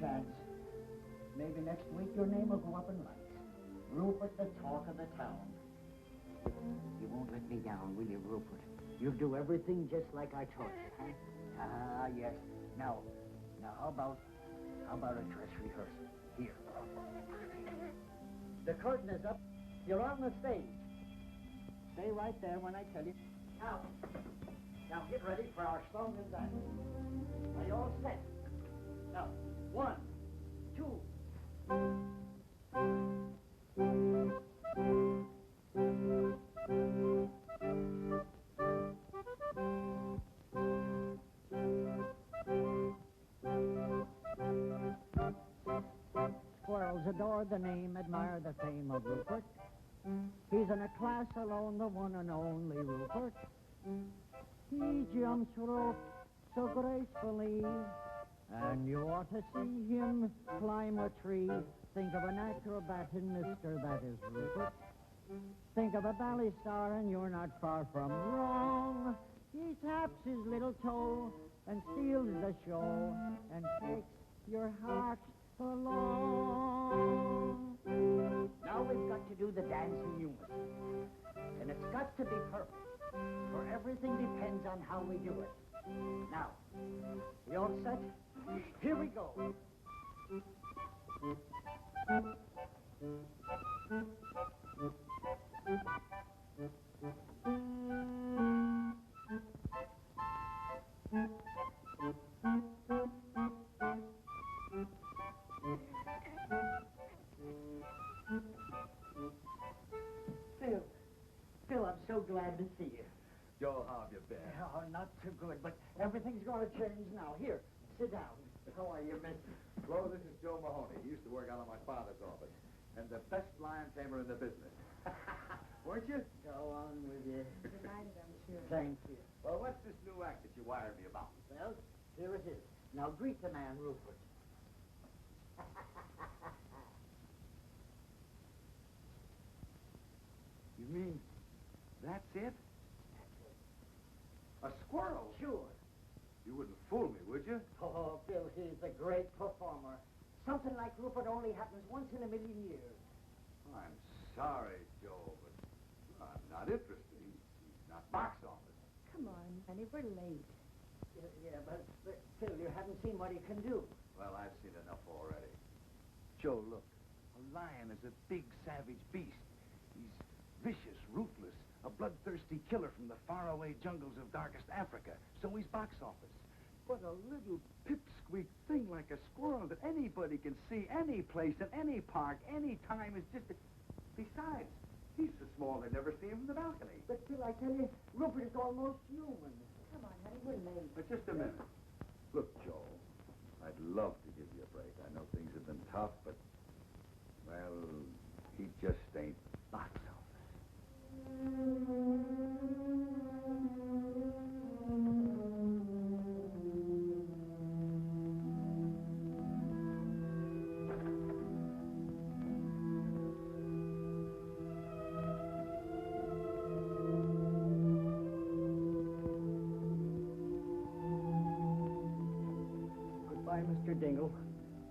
chance. Maybe next week your name will go up in lights. Rupert, the talk of the town. You won't let me down, will you, Rupert? You'll do everything just like I taught you, huh? Ah, yes. Now, how about a dress rehearsal? Here. The curtain is up. You're on the stage. Stay right there when I tell you. Now get ready for our song and dance. Are you all set? Now, 1, 2. Squirrels adore the name, admire the fame of Rupert. He's in a class alone, the one and only Rupert. He jumps rope so gracefully, and you ought to see him climb a tree. Think of an acrobat in Mister, that is Rupert. Think of a ballet star, and you're not far from wrong. He taps his little toe and steals the show and takes your heart along. Now we've got to do the dance in unison, and it's got to be perfect, for everything depends on how we do it. Now, we all set? Here we go. Phil, I'm so glad to see you. Joe, how have you been? Oh, not too good, but everything's going to change now. Here, sit down. How are you, mister? Hello, this is Joe Mahoney. He used to work out of my father's office, and the best lion tamer in the business. Weren't you? Go on with you. Delighted, I'm sure. Thank you. Well, what's this new act that you wired me about? Well, here it is. Now greet the man, Rupert. You mean that's it? A squirrel? Sure. You wouldn't fool me, would you? Oh, Bill, he's a great performer. Something like Rupert only happens once in a million years. I'm sorry, Joe, but I'm not interested. He's not box office. Come on, honey, we're late. Yeah, but Phil, you haven't seen what he can do. Well, I've seen enough already. Joe, look. A lion is a big, savage beast. He's vicious, ruthless, a bloodthirsty killer from the faraway jungles of darkest Africa. So he's box office. But a little pipsqueak thing like a squirrel that anybody can see any place, in any park, any time is just... Besides, he's so small they'd never see him from the balcony. But Phil, I tell you, Rupert is almost human. Come on, honey, we're late. But just a minute. Look, Joe, I'd love to give you a break. I know things have been tough, but, well, he just ain't box office. Goodbye, Mr. Dingle.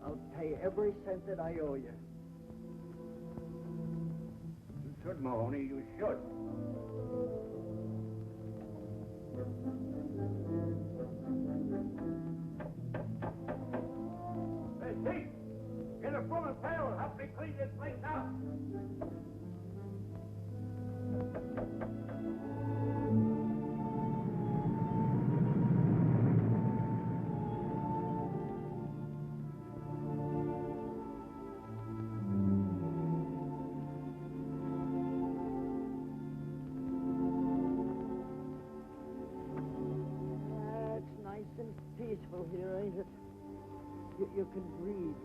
I'll pay every cent that I owe you. You should, Mahoney, you should. Hey, Pete! Get a broom and pail. Help me clean this place out. It's nice and peaceful here, ain't it? You can breathe.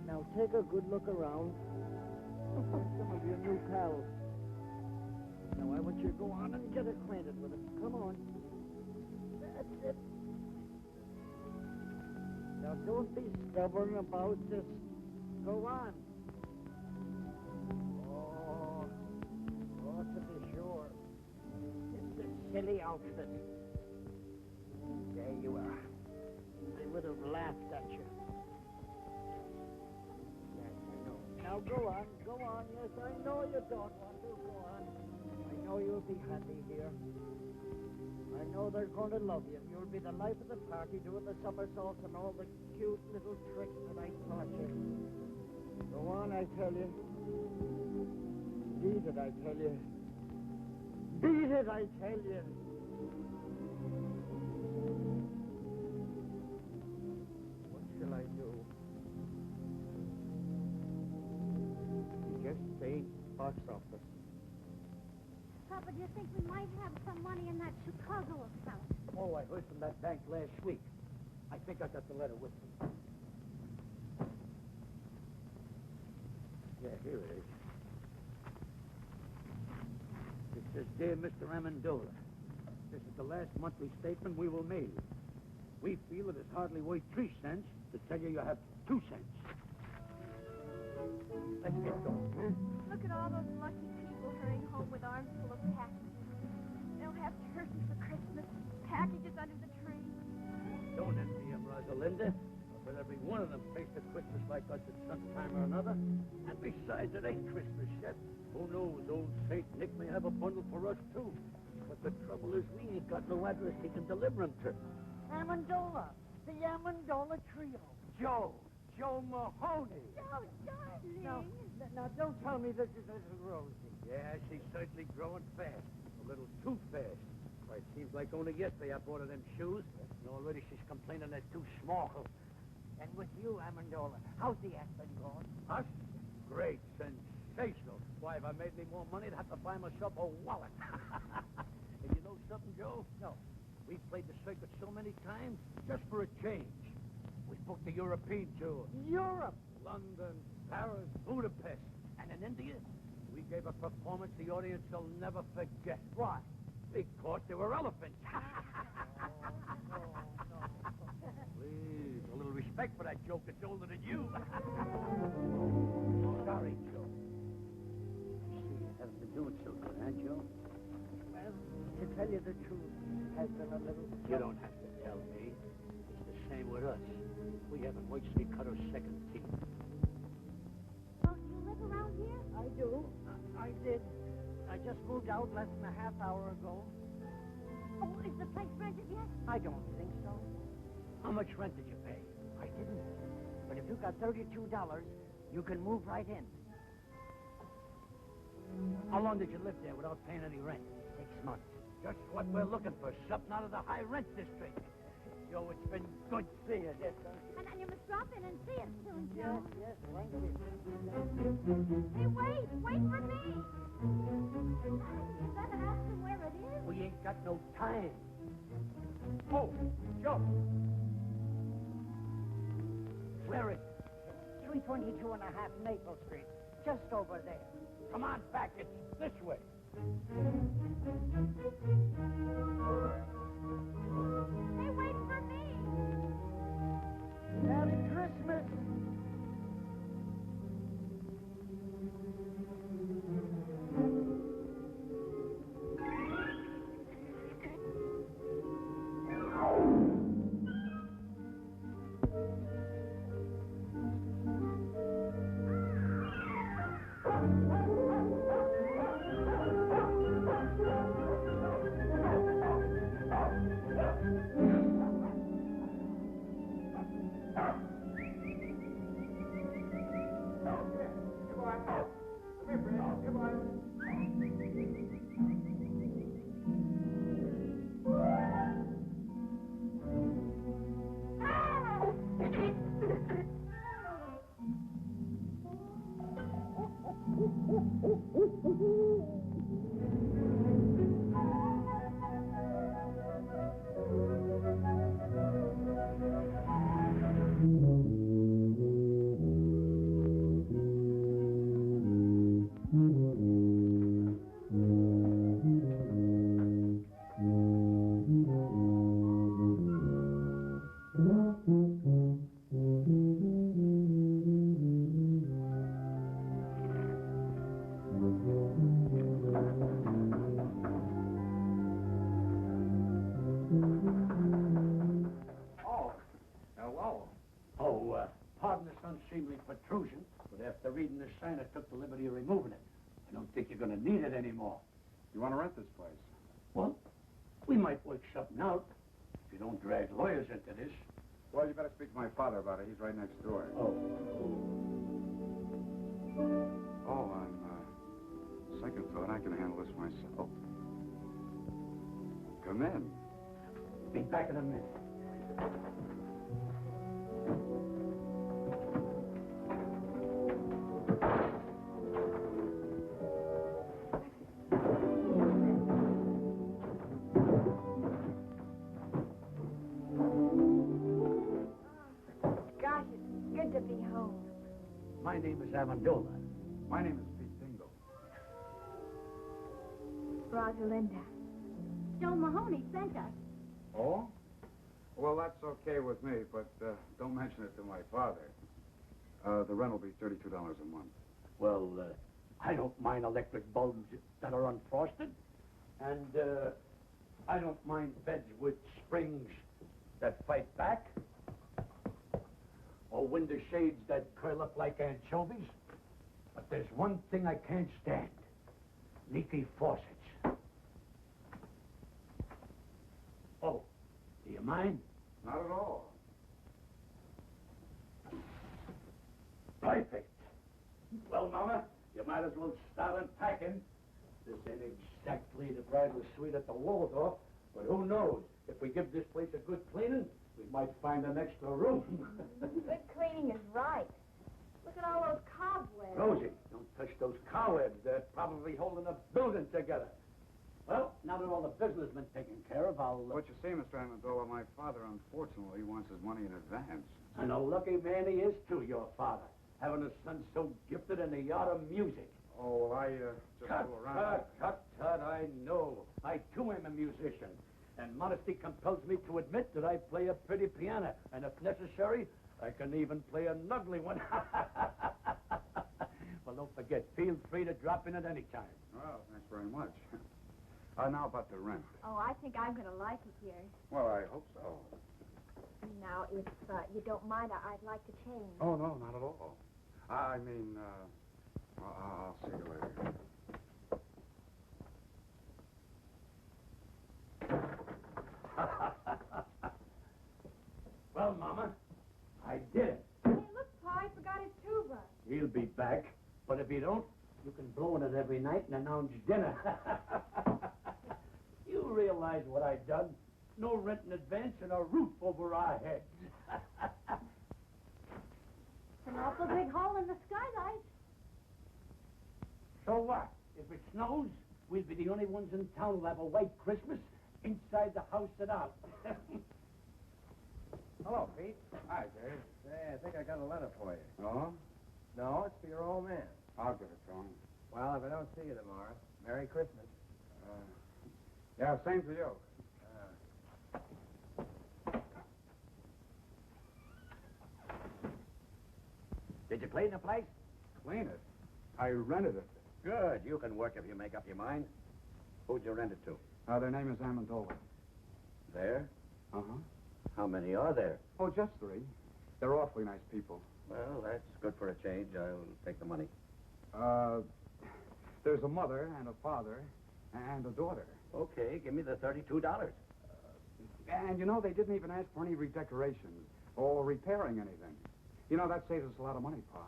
Now take a good look around. Some of your new pals. Now I want you to go on and get acquainted with them. Come on. That's it. Now don't be stubborn about this. Go on. Oh, to be sure. It's a silly outfit. There you are. They would have laughed at you. Now go on, go on. Yes, I know you don't want to. Go on. I know you'll be happy here. I know they're going to love you. You'll be the life of the party, doing the somersaults and all the cute little tricks that I taught you. Go on, I tell you. Beat it, I tell you. Beat it, I tell you. What shall I do? Just stay box office. Papa, do you think we might have some money in that Chicago account? Oh, I heard from that bank last week. I think I got the letter with me. Yeah, here it is. It says, Dear Mr. Amendola, this is the last monthly statement we will mail you. We feel it is hardly worth 3 cents to tell you have 2 cents. Let's get going, huh? Look at all those lucky people hurrying home with arms full of packages. They'll have turkey for Christmas, packages under the tree. Don't envy him, Rosalinda. But every one of them faced a Christmas like us at some time or another. And besides, it ain't Christmas yet. Who knows? Old Saint Nick may have a bundle for us, too. But the trouble is we ain't got no address he can deliver them to. Amendola. The Amendola Trio. Joe Mahoney. Oh, darling. Now, don't tell me this is little Rosie. Yeah, she's certainly growing fast. A little too fast. Why, it seems like only yesterday I bought her them shoes. And already she's complaining they're too small. And with you, Amendola, how's the act been going? Us? Great. Sensational. Why, if I made me more money, I'd have to buy myself a wallet. And you know something, Joe? No. We've played the circuit so many times, just for a change. We booked the European tour. Europe? London, Paris, Budapest. And in India, we gave a performance the audience will never forget. Why? Because there were elephants. No. Please, a little respect for that joke that's older than you. Sorry, Joe. I see you haven't been doing so good, huh, Joe? Well, to tell you the truth, has been a little... You don't have to tell me. It's the same with us. We haven't waited till we cut our second teeth. Oh, do you live around here? I do. I did. I just moved out less than a half hour ago. Oh, is the place rented yet? I don't think so. How much rent did you pay? I didn't. But if you got $32, you can move right in. How long did you live there without paying any rent? 6 months. Just what we're looking for, something out of the high rent district. Joe, it's been good seeing you. Yes, sir. And you must drop in and see us soon, Joe. Yes, thank you. Hey, wait for me. You better ask him where it is. We ain't got no time. Oh, Joe. Where is it? 322 and a half Maple Street. Just over there. Come on back. It's this way. Hey, wait for me. Merry Christmas. reading the sign, I took the liberty of removing it. I don't think you're going to need it anymore. You want to rent this place? Well, we might work something out if you don't drag lawyers into this. Well, you better speak to my father about it. He's right next door. Oh. Oh, on second thought, I can handle this myself. Come in. Be back in a minute. Gosh, it's good to be home. My name is Amendola. My name is Pete Dingle. Rosalinda. Joe Mahoney sent us. Oh? Well, that's okay with me, but don't mention it to my father. The rent will be $32 a month. Well, I don't mind electric bulbs that are unfrosted. And I don't mind beds with springs that fight back. Or window shades that curl up like anchovies. But there's one thing I can't stand. Leaky faucets. Oh, do you mind? Not at all. Perfect. Well, Mama, you might as well start unpacking. This ain't exactly the bridal suite at the Waldorf, but who knows? If we give this place a good cleaning, we might find an extra room. Good cleaning is right. Look at all those cobwebs. Rosie, don't touch those cobwebs. They're probably holding the building together. Well, now that all the business has been taken care of, I'll... What you see, Mr. Amendola, my father, unfortunately, wants his money in advance. And a lucky man he is, too, your father. Having a son so gifted in the art of music. Oh, well, I just Cut, fool around. cut, I know. I, too, am a musician. And modesty compels me to admit that I play a pretty piano. And if necessary, I can even play an ugly one. Well, don't forget, feel free to drop in at any time. Well, thanks very much. Now about the rent. Oh, I think I'm going to like it here. Well, I hope so. Now, if you don't mind, I'd like to change. Oh, no, not at all. I mean, I'll see you later. Well, Mama, I did it. Hey, look, Pa, I forgot his tuba. He'll be back. But if he don't, you can blow in it every night and announce dinner. You realize what I done? No rent in advance and a roof over our heads. An awful big hole in the skylight. So what? If it snows, we'll be the only ones in town who'll have a white Christmas inside the house and out. Hello, Pete. Hi, Jerry. Say, I think I got a letter for you. Oh? No, it's for your old man. I'll give it to him. Well, if I don't see you tomorrow, Merry Christmas. Yeah, same to you. Did you clean the place? Clean it. I rented it. Good. You can work if you make up your mind. Who'd you rent it to? Their name is Amendola. There? Uh-huh. How many are there? Oh, just 3. They're awfully nice people. Well, that's good for a change. I'll take the money. There's a mother and a father and a daughter. Okay, give me the $32. And, you know, they didn't even ask for any redecorations or repairing anything. You know, that saves us a lot of money, Pa.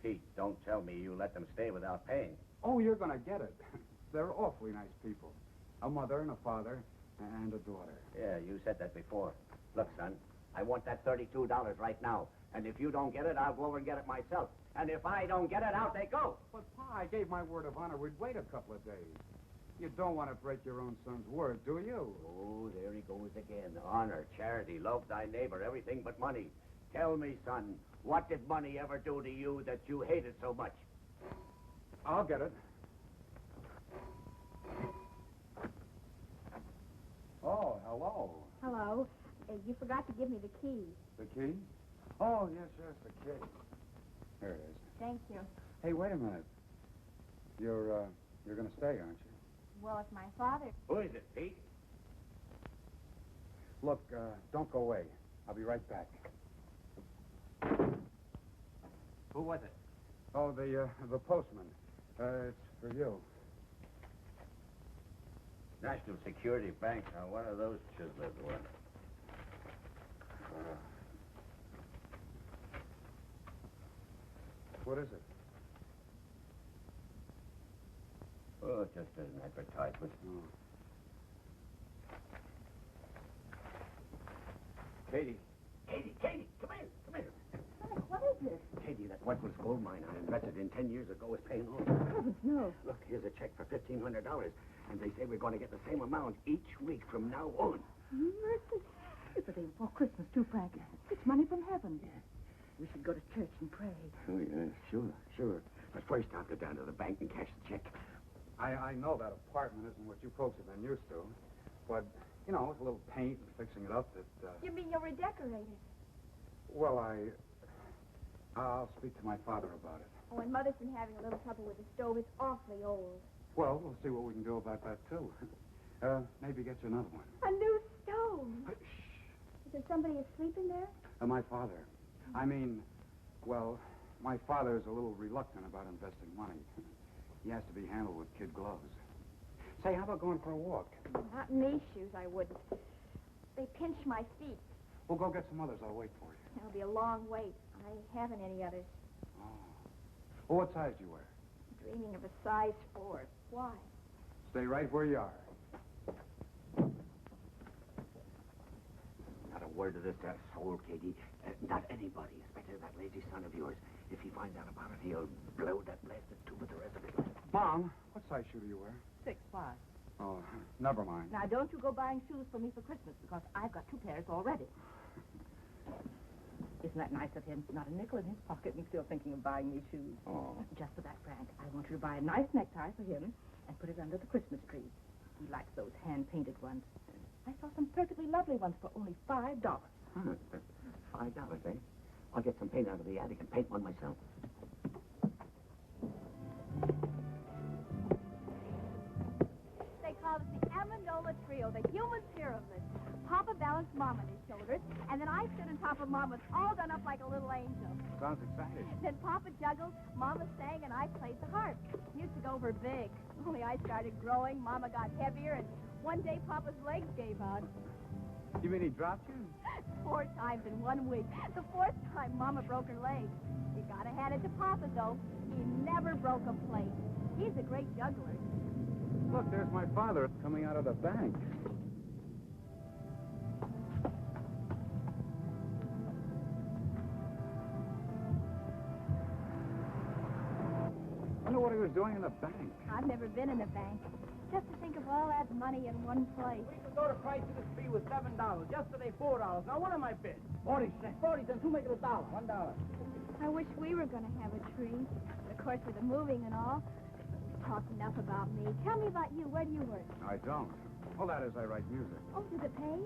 Pete, don't tell me you let them stay without paying. Oh, you're going to get it. They're awfully nice people. A mother and a father and a daughter. Yeah, you said that before. Look, son, I want that $32 right now. And if you don't get it, I'll go over and get it myself. And if I don't get it, out they go. But, Pa, I gave my word of honor we'd wait a couple of days. You don't want to break your own son's word, do you? Oh, there he goes again. Honor, charity, love thy neighbor, everything but money. Tell me, son, what did money ever do to you that you hated so much? I'll get it. Oh, hello. Hello. You forgot to give me the key. The key? Oh, yes, the key. Here it is. Thank you. Hey, wait a minute. You're going to stay, aren't you? Well, it's my father. Who is it, Pete? Look, don't go away. I'll be right back. Who was it? Oh, the postman. It's for you. National Security Bank. Now, what are those chiselers worth? What is it? Oh, just an advertisement. Oh. Katie, come here. Frank, what is this? Katie, that worthless gold mine I invested in 10 years ago is paying off. Heavens, no. Look, here's a check for $1,500, and they say we're going to get the same amount each week from now on. Mercy. It's the day before Christmas, too, Frank. It's money from heaven. We should go to church and pray. Oh, yeah, sure. But first, I'll go down to the bank and cash the check. I know that apartment isn't what you folks have been used to. But, you know, with a little paint and fixing it up, You mean you'll redecorate it? Well, I'll speak to my father about it. Oh, and Mother's been having a little trouble with the stove. It's awfully old. Well, we'll see what we can do about that, too. Maybe get you another one. A new stove. Shh. Is there somebody asleep in there? My father. I mean, well, my father's a little reluctant about investing money. He has to be handled with kid gloves. Say, how about going for a walk? Not in these shoes, I wouldn't. They pinch my feet. We'll go get some others. I'll wait for you. It'll be a long wait. I haven't any others. Oh. Well, what size do you wear? Dreaming of a size 4. Why? Stay right where you are. Not a word of this to a soul, Katie. Not anybody, especially that lazy son of yours. If he finds out about it, he'll blow that blasted tube with the rest of his life. Mom, what size shoe do you wear? 6'5". Oh, never mind. Now, don't you go buying shoes for me for Christmas, because I've got 2 pairs already. Isn't that nice of him? Not a nickel in his pocket and still thinking of buying me shoes. Oh. Just for that, Frank, I want you to buy a nice necktie for him and put it under the Christmas tree. He likes those hand-painted ones. I saw some perfectly lovely ones for only $5. Huh. $5, eh? I'll get some paint out of the attic and paint one myself. They call it the Amendola Trio, the human pyramid. Papa balanced Mom on his shoulders, and then I stood on top of Mama's, all done up like a little angel. Sounds exciting. Then Papa juggled, Mama sang, and I played the harp. Used to go over big. Only I started growing, Mama got heavier, and one day Papa's legs gave out. You mean he dropped you? 4 times in 1 week. The 4th time, Mama broke her leg. You gotta hand it to Papa, though. He never broke a plate. He's a great juggler. Look, there's my father coming out of the bank. I wonder what he was doing in the bank. I've never been in a bank. Just to think of all that money in one place. We could go to price of this tree was $7. Yesterday, $4. Now, what am I bid? 40 cents. 40 cents. Who make it $1? $1. I wish we were going to have a tree. But of course, with the moving and all, we've talked enough about me. Tell me about you. Where do you work? I don't. Well, that is, I write music. Oh, does it pay?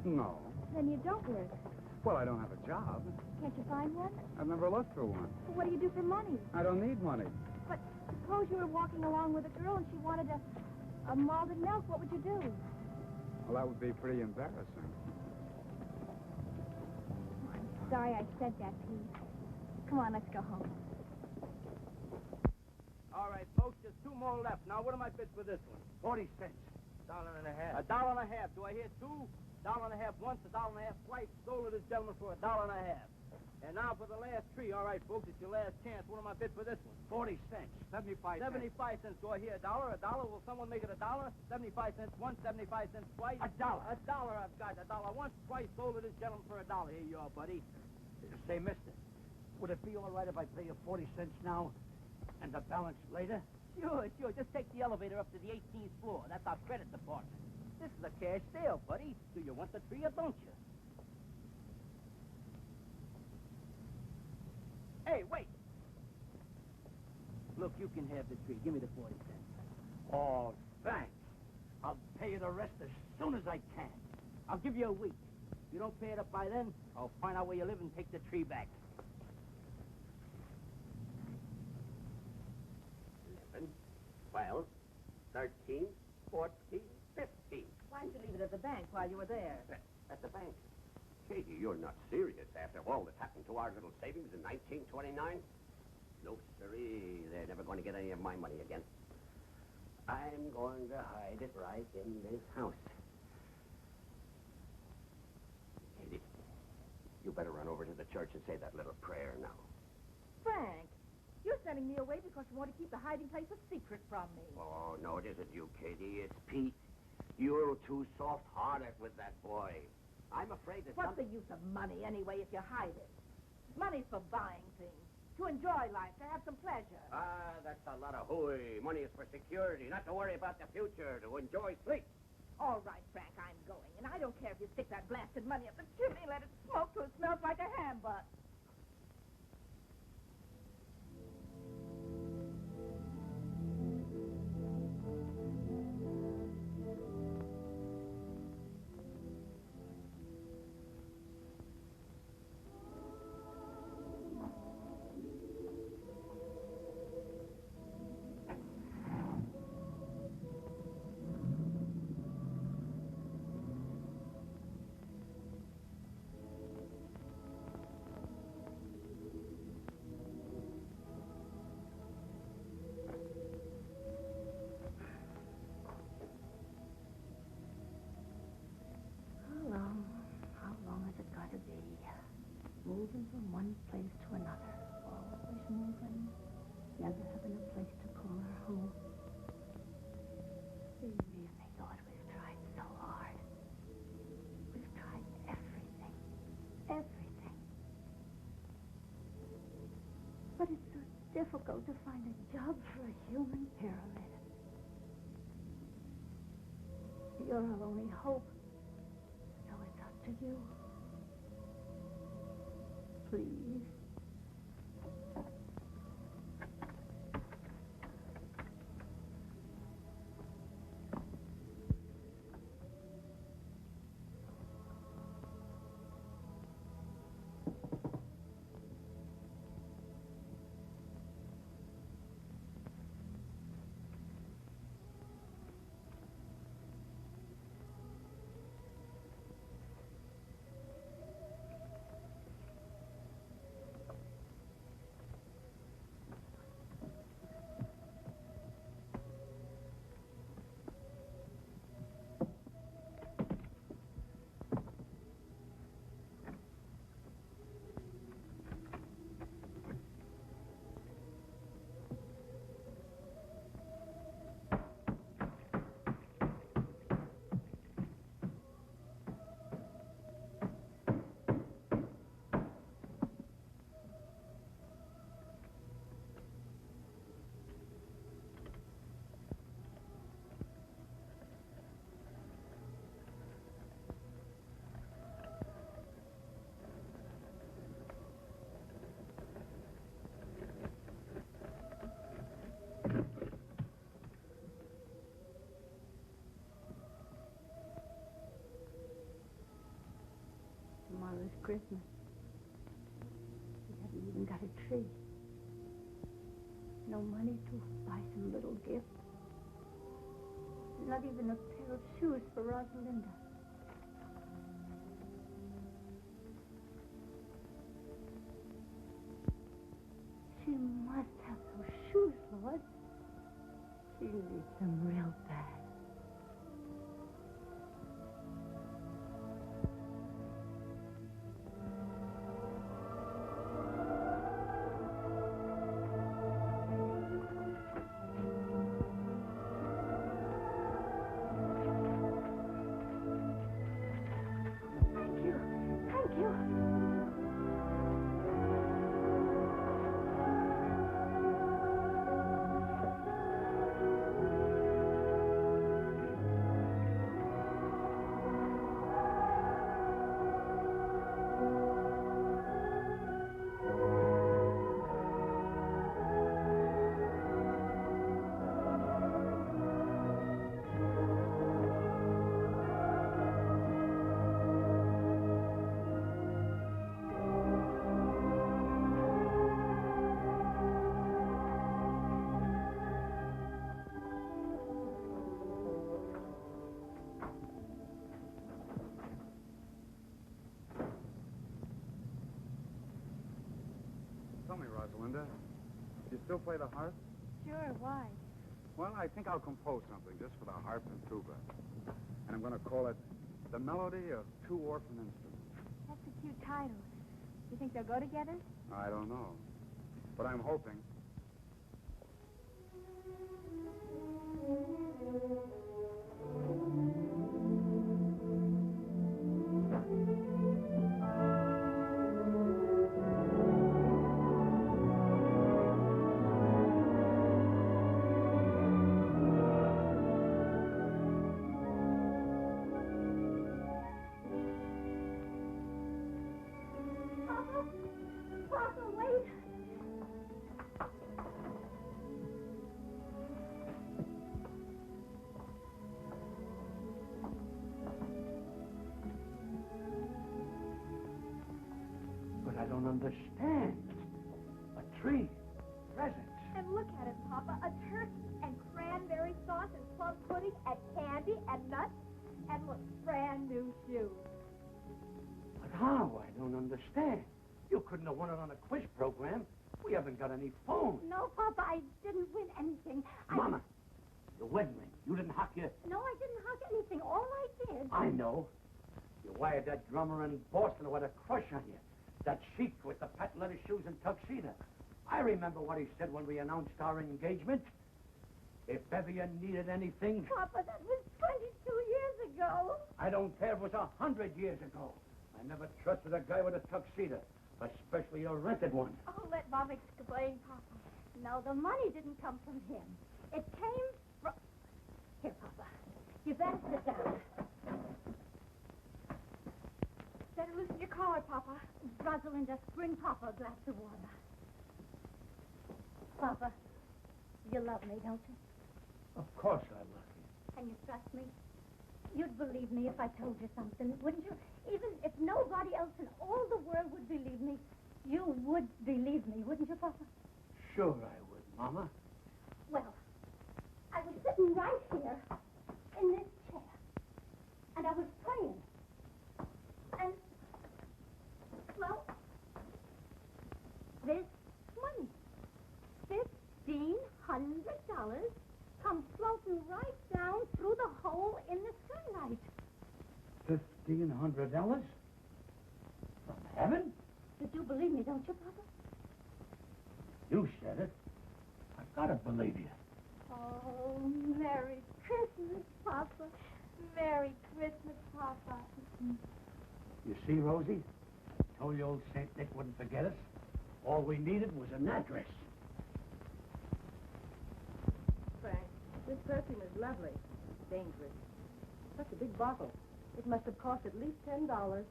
No. Then you don't work. Well, I don't have a job. Can't you find one? I've never looked for one. Well, what do you do for money? I don't need money. But suppose you were walking along with a girl and she wanted a malted milk. What would you do? Well, that would be pretty embarrassing. Oh, I'm sorry I said that, Pete. Come on, let's go home. All right, folks, there's 2 more left. Now, what am I bid for this one? 40 cents. $1.50. $1.50. $1.50. Do I hear 2? $1.50 once, $1.50 twice. Sold to this gentleman for $1.50. And now for the last tree. All right, folks, it's your last chance. What am I bid for this one? 40 cents. 75 cents. 75 cents. Do I hear $1? $1? Will someone make it $1? 75 cents once, 75 cents twice. $1. $1 I've got. $1 once, twice. Sold to this gentleman for $1. Here you are, buddy. Say, mister, would it be all right if I pay you 40 cents now and the balance later? Sure. Just take the elevator up to the 18th floor. That's our credit department. This is a cash sale, buddy. Do you want the tree or don't you? Hey, wait. Look, you can have the tree. Give me the 40 cents. Oh, thanks. I'll pay you the rest as soon as I can. I'll give you a week. If you don't pay it up by then, I'll find out where you live and take the tree back. 11, 12, 13, 14, 15. Why didn't you leave it at the bank while you were there? At the bank. Katie, you're not serious after all that's happened to our little savings in 1929? No, sirree. They're never going to get any of my money again. I'm going to hide it right in this house. Katie, you better run over to the church and say that little prayer now. Frank, you're sending me away because you want to keep the hiding place a secret from me. Oh, no, it isn't you, Katie. It's Pete. You're too soft-hearted with that boy. I'm afraid that What's the use of money anyway if you hide it? Money's for buying things, to enjoy life, to have some pleasure. Ah, that's a lot of hooey. Money is for security, not to worry about the future, to enjoy sleep. All right, Frank, I'm going. And I don't care if you stick that blasted money up the chimney and let it smoke till it smells like a ham butt. How long is it got to be? Moving from one place to another. Always moving. Never having a place to call her home. We really thought we've tried so hard. We've tried everything. Everything. But it's so difficult to find a job for a human pyramid. You're our only hope. So it's up to you. Please. Tomorrow's Christmas. We haven't even got a tree. No money to buy some little gift. Not even a pair of shoes for Rosalinda. She must have those shoes, Lord. She needs them real bad. Thank you. Thank you. Tell me, Rosalinda, You still play the harp? Sure, why? Well, I think I'll compose something just for the harp and tuba. And I'm going to call it The Melody of Two Orphan Instruments. That's a cute title. You think they'll go together? I don't know. But I'm hoping. Papa! Papa, wait! But I don't understand. A tree, presents. And look at it, Papa. A turkey and cranberry sauce and plum pudding and candy and nuts. And look, brand new shoes. But how? I don't understand. You couldn't have won it on a quiz program. We haven't got any phone. No, Papa, I didn't win anything. Mama, the wedding ring. You didn't hock your... No, I didn't hug anything. All I did... I know. You wired that drummer in Boston with a crush on you. That sheik with the patent leather shoes and tuxedo. I remember what he said when we announced our engagement. If ever you needed anything... Papa, that was 22 years ago. I don't care if it was 100 years ago. I never trusted a guy with a tuxedo, especially a rented one. Oh, let Mom explain, Papa. No, the money didn't come from him. It came from... Here, Papa. You better sit down. Better loosen your collar, Papa. Rosalinda, bring Papa a glass of water. Papa, you love me, don't you? Of course I love you. Can you trust me? You'd believe me if I told you something, wouldn't you? Even if nobody else in all the world would believe me, you would believe me, wouldn't you, Papa? Sure I would, Mama. Well, I was sitting right here in this chair, and I was praying. And, well, this money, $1,500, comes floating right down through the hole in the skylight. $1,500? From heaven? Did you believe me, don't you, Papa? You said it. I've got to believe you. Oh, Merry Christmas, Papa. Merry Christmas, Papa. You see, Rosie? I told you old St. Nick wouldn't forget us. All we needed was an address. Frank, this perfume is lovely. Dangerous. Such a big bottle. It must have cost at least $10.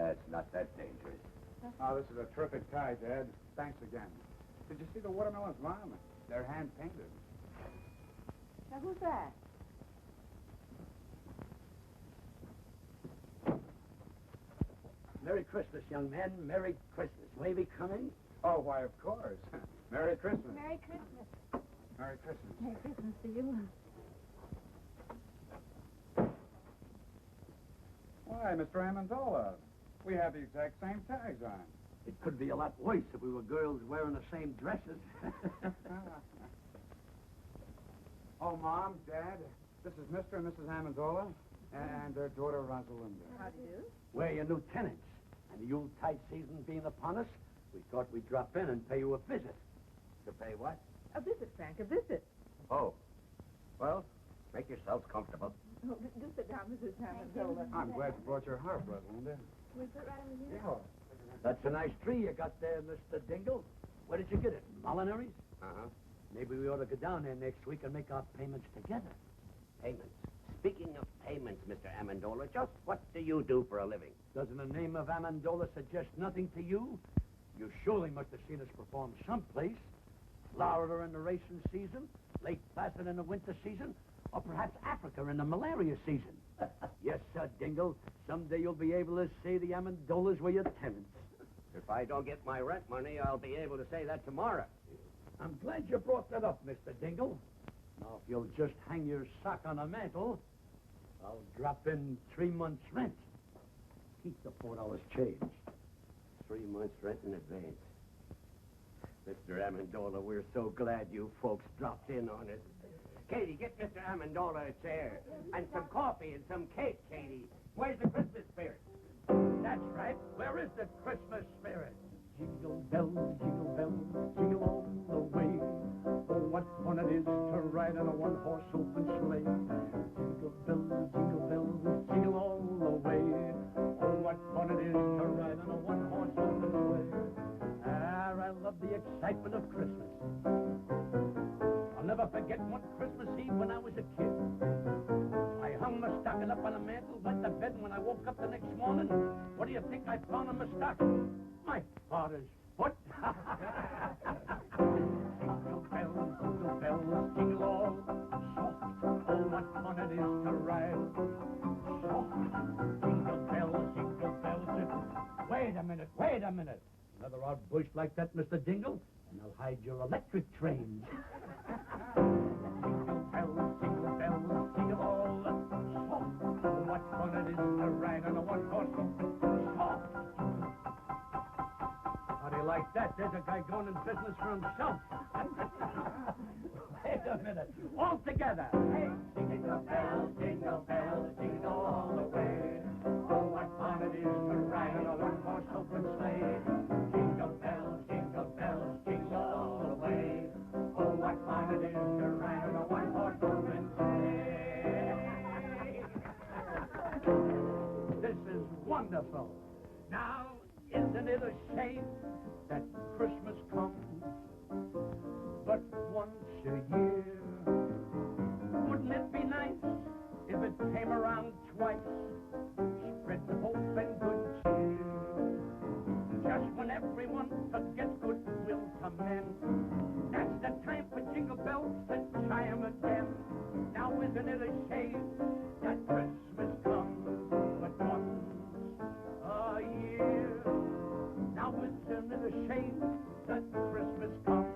It's not that dangerous. Oh, this is a terrific tie, Dad. Thanks again. Did you see the watermelons, Mom? They're hand-painted. Now, who's that? Merry Christmas, young man. Merry Christmas. Wavy coming? Oh, why, of course. Merry Christmas. Merry Christmas. Merry Christmas. Merry Christmas to you. Why, Mr. Amendola, we have the exact same tags on. It could be a lot worse if we were girls wearing the same dresses. Oh, Mom, Dad, this is Mr. and Mrs. Amendola and their daughter, Rosalinda. How do you do? We're your new tenants. And the Yuletide season being upon us, we thought we'd drop in and pay you a visit. To pay what? A visit, Frank, a visit. Oh. Well, make yourselves comfortable. Oh, do sit down, Mrs. Amendola. I'm glad you brought your harp, Rosalinda. Can we put right over here? Yeah. That's a nice tree you got there, Mr. Dingle. Where did you get it? Molinary's? Uh-huh. Maybe we ought to go down there next week and make our payments together. Payments. Speaking of payments, Mr. Amendola, just what do you do for a living? Doesn't the name of Amendola suggest nothing to you? You surely must have seen us perform someplace. Florida in the racing season, Lake Placid in the winter season, or perhaps Africa in the malaria season. Yes, sir, Dingle. Someday you'll be able to say the Amendolas were your tenants. If I don't get my rent money, I'll be able to say that tomorrow. I'm glad you brought that up, Mr. Dingle. Now, if you'll just hang your sock on the mantle, I'll drop in 3 months' rent. Keep the $4 change. 3 months' rent in advance. Mr. Amendola, we're so glad you folks dropped in on us. Katie, get Mr. Amendola a chair. And some coffee and some cake, Katie. Where's the Christmas spirit? That's right. Where is the Christmas spirit? Jingle bells, jingle all the way. Oh, what fun it is to ride in a one-horse open sleigh. Jingle bells, jingle all the way. Oh, what fun it is to ride in a one-horse open sleigh. I love the excitement of Christmas. I'll never forget one Christmas Eve when I was a kid. I hung my stocking up on a mantle, went to bed, and when I woke up the next morning, what do you think I found in my stocking? My father's foot. Jingle bells, jingle all soft. Oh, what fun it is to ride soft. Jingle bells, wait a minute. Another odd bush like that, Mr. Dingle, and I'll hide your electric train. Jingle bells, jingle all soft. Oh, what fun it is to ride on a one-horse open soft. How do you like that? There's a guy going in business for himself. Wait a minute. All together. Hey, jingle bells, jingle all the way. Oh, what fun it is to ride on a one-horse open sleigh. Jingle bells, jingle all the way. Oh, what fun it is to ride on a one-horse open sleigh. This is wonderful. Now, isn't it a shame that Christmas comes but once a year? Wouldn't it be nice if it came around twice? Spread hope and good cheer. Just when everyone forgets goodwill to men, that's the time for jingle bells to chime again. Now isn't it a shame that Christmas comes but once a year? Now isn't it a shame that Christmas comes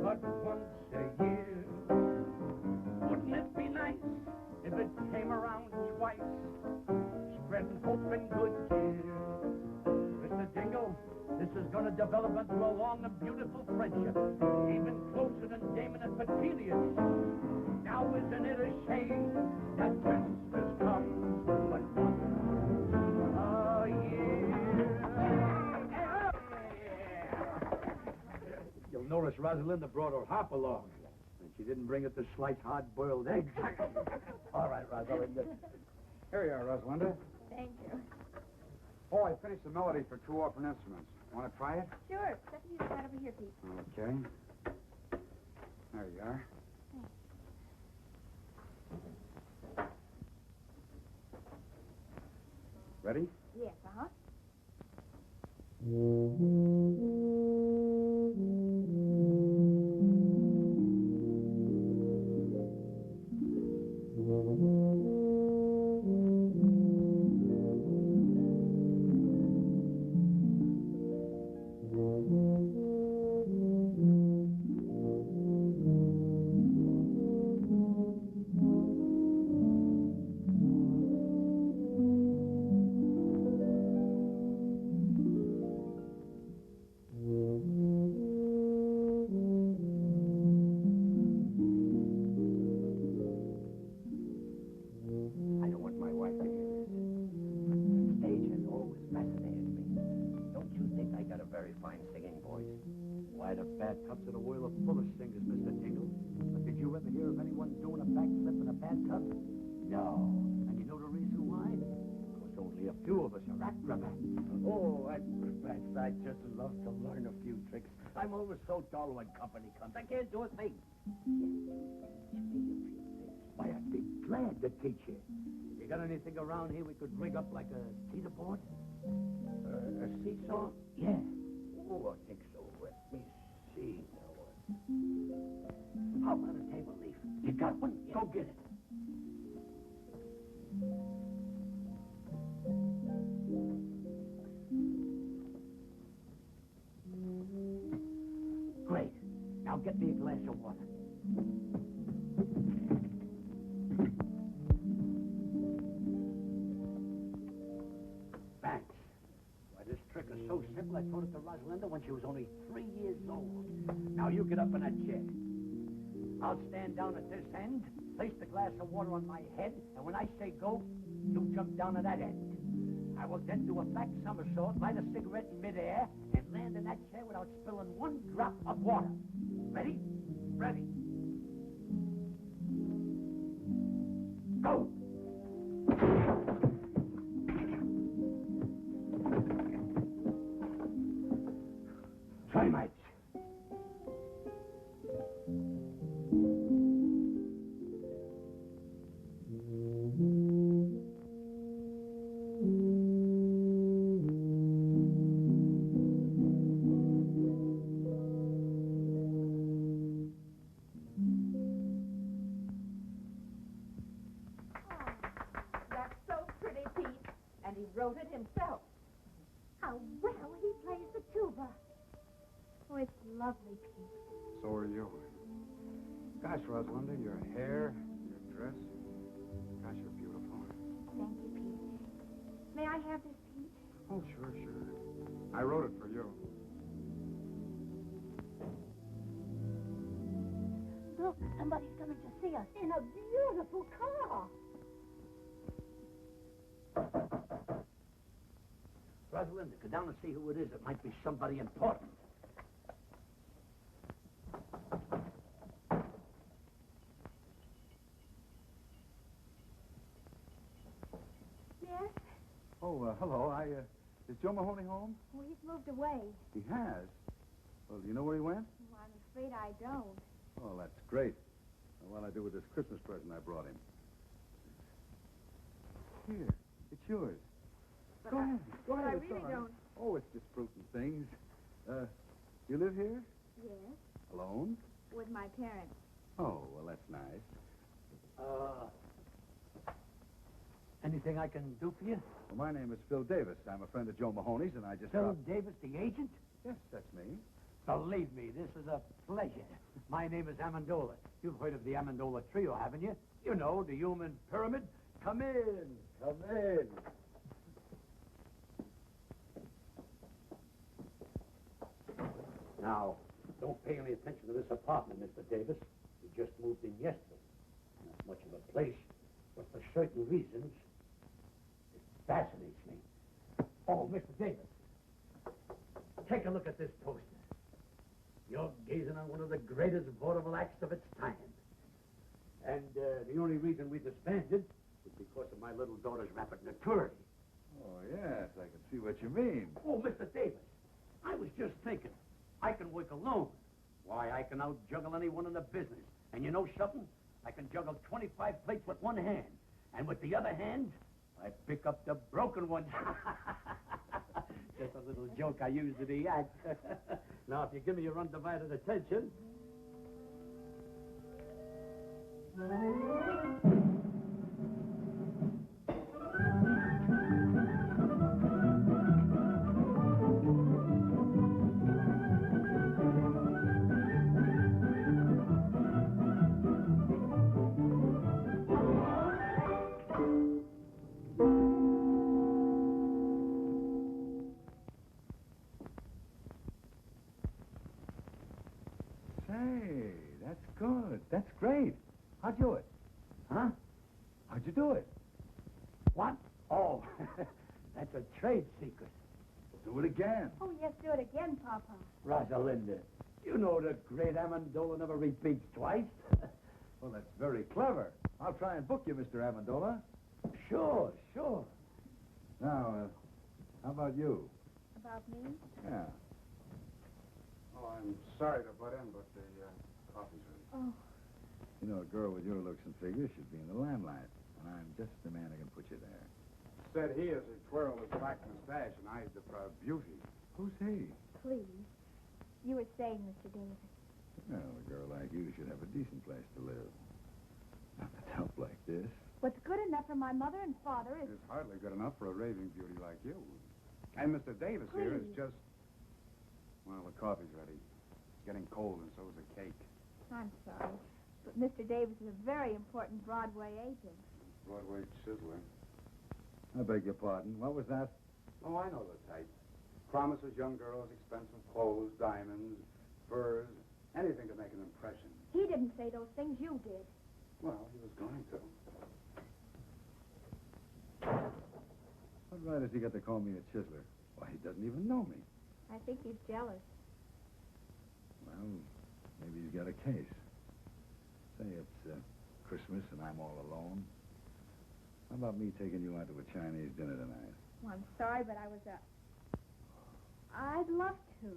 but once a year? Wouldn't it be nice if it came around twice, spreading hope and good cheer? Mr. Dingle, this is going to develop into a long and beautiful friendship, even closer than Damon and Petunias. Now isn't it a shame that Christmas comes but once a year? You'll notice Rosalinda brought her harp along, and she didn't bring it to slice hard-boiled eggs. All right, Rosalinda. Here you are, Rosalinda. Thank you. Oh, I finished the melody for two orphan instruments. Want to try it? Sure. Stephanie's right over here, Pete. Okay. There you are. Ready? Yes, uh-huh. I don't want my wife to hear this. The stage has always fascinated me. Don't you think I got a very fine singing voice? Why, the bathtubs of the world are full of singers, Mr. Dingle. But did you ever hear of anyone doing a backflip in a bathtub? No. And you know the reason why? Because only a few of us are acrobats. Oh, acrobats, I'd just love to learn a few tricks. I'm always so dull when company comes. I can't do a thing. Why, I'd be glad to teach you. You got anything around here we could rig up like a teeter board? A seesaw? Yeah. Oh, I think so. Let me see now. How about a table leaf? You got one? Yeah. Go get it. Great. Now get me a glass of water. Thanks. Why, this trick is so simple, I told it to Rosalinda when she she was only 3 years old. Now, you get up in that chair. I'll stand down at this end, place the glass of water on my head, and when I say go, you jump down at that end. I will then do a back somersault, light a cigarette in midair, and land in that chair without spilling one drop of water. Ready? Ready. Go! Try, mates. That's so pretty, Pete. And he wrote it himself. How well he plays the tuba. Oh, it's lovely, Pete. So are you. Gosh, Rosalinda, your hair, your dress. Gosh, you're beautiful. Thank you, Pete. May I have this, Pete? Oh, sure, sure. I wrote it for you. Look, somebody's coming to see us in a beautiful car. Rosalinda, go down and see who it is. It might be somebody important. Yes? Oh, hello. Is Joe Mahoney home? Oh, he's moved away. He has. Well, do you know where he went? Oh, I'm afraid I don't. Oh, that's great. Now, what'll I do with this Christmas present I brought him? Here, it's yours. Go ahead. Go ahead. I it's really all right. don't. Oh, it's just fruit and things. You live here? Yes, Alone? with my parents. Oh, well, that's nice. Anything I can do for you? Well, my name is Phil Davis. I'm a friend of Joe Mahoney's, and I just Phil dropped... Davis, the agent? Yes, that's me. Believe me, this is a pleasure. My name is Amendola. You've heard of the Amendola Trio, haven't you? You know, the human pyramid. Come in. Come in. Now, don't pay any attention to this apartment, Mr. Davis. We just moved in yesterday. Not much of a place, but for certain reasons, it fascinates me. Oh, Mr. Davis, take a look at this poster. You're gazing on one of the greatest vaudeville acts of its time. And the only reason we disbanded was because of my little daughter's rapid maturity. Oh, yes, I can see what you mean. Oh, Mr. Davis, I was just thinking. I can work alone. Why, I can out-juggle anyone in the business. And you know something? I can juggle 25 plates with one hand. And with the other hand, I pick up the broken ones. Just a little joke I used in the act. Now, if you give me your undivided attention... Say, that's good. That's great. How'd you do it? Huh? How'd you do it? What? Oh, that's a trade secret. Do it again. Oh, yes, do it again, Papa. Rosalinda, you know the great Amendola never repeats twice. Well, that's very clever. I'll try and book you, Mr. Amendola. Sure, sure. Now, how about you? About me? Yeah. Oh, I'm sorry to butt in, but the coffee's ready. Oh, You know, a girl with your looks and figure should be in the limelight, and I'm just the man who can put you there. Said he as he twirled his black mustache and eyed the proud beauty. Who's he? please. You were saying, Mr. Davis. Well, a girl like you should have a decent place to live. Not with help like this. What's good enough for my mother and father is... It's hardly good enough for a raving beauty like you. And Mr. Davis here is just... Well, the coffee's ready. It's getting cold, and so's the cake. I'm sorry, but Mr. Davis is a very important Broadway agent. Broadway chiseler. I beg your pardon. What was that? Oh, I know the type. Promises young girls expensive clothes, diamonds, furs, anything to make an impression. He didn't say those things, you did. Well, he was going to. What right has he got to call me a chiseler? Why, he doesn't even know me. I think he's jealous. Well, maybe he's got a case. Say it's Christmas and I'm all alone. How about me taking you out to a Chinese dinner tonight? Well, I'm sorry, but I'd love to.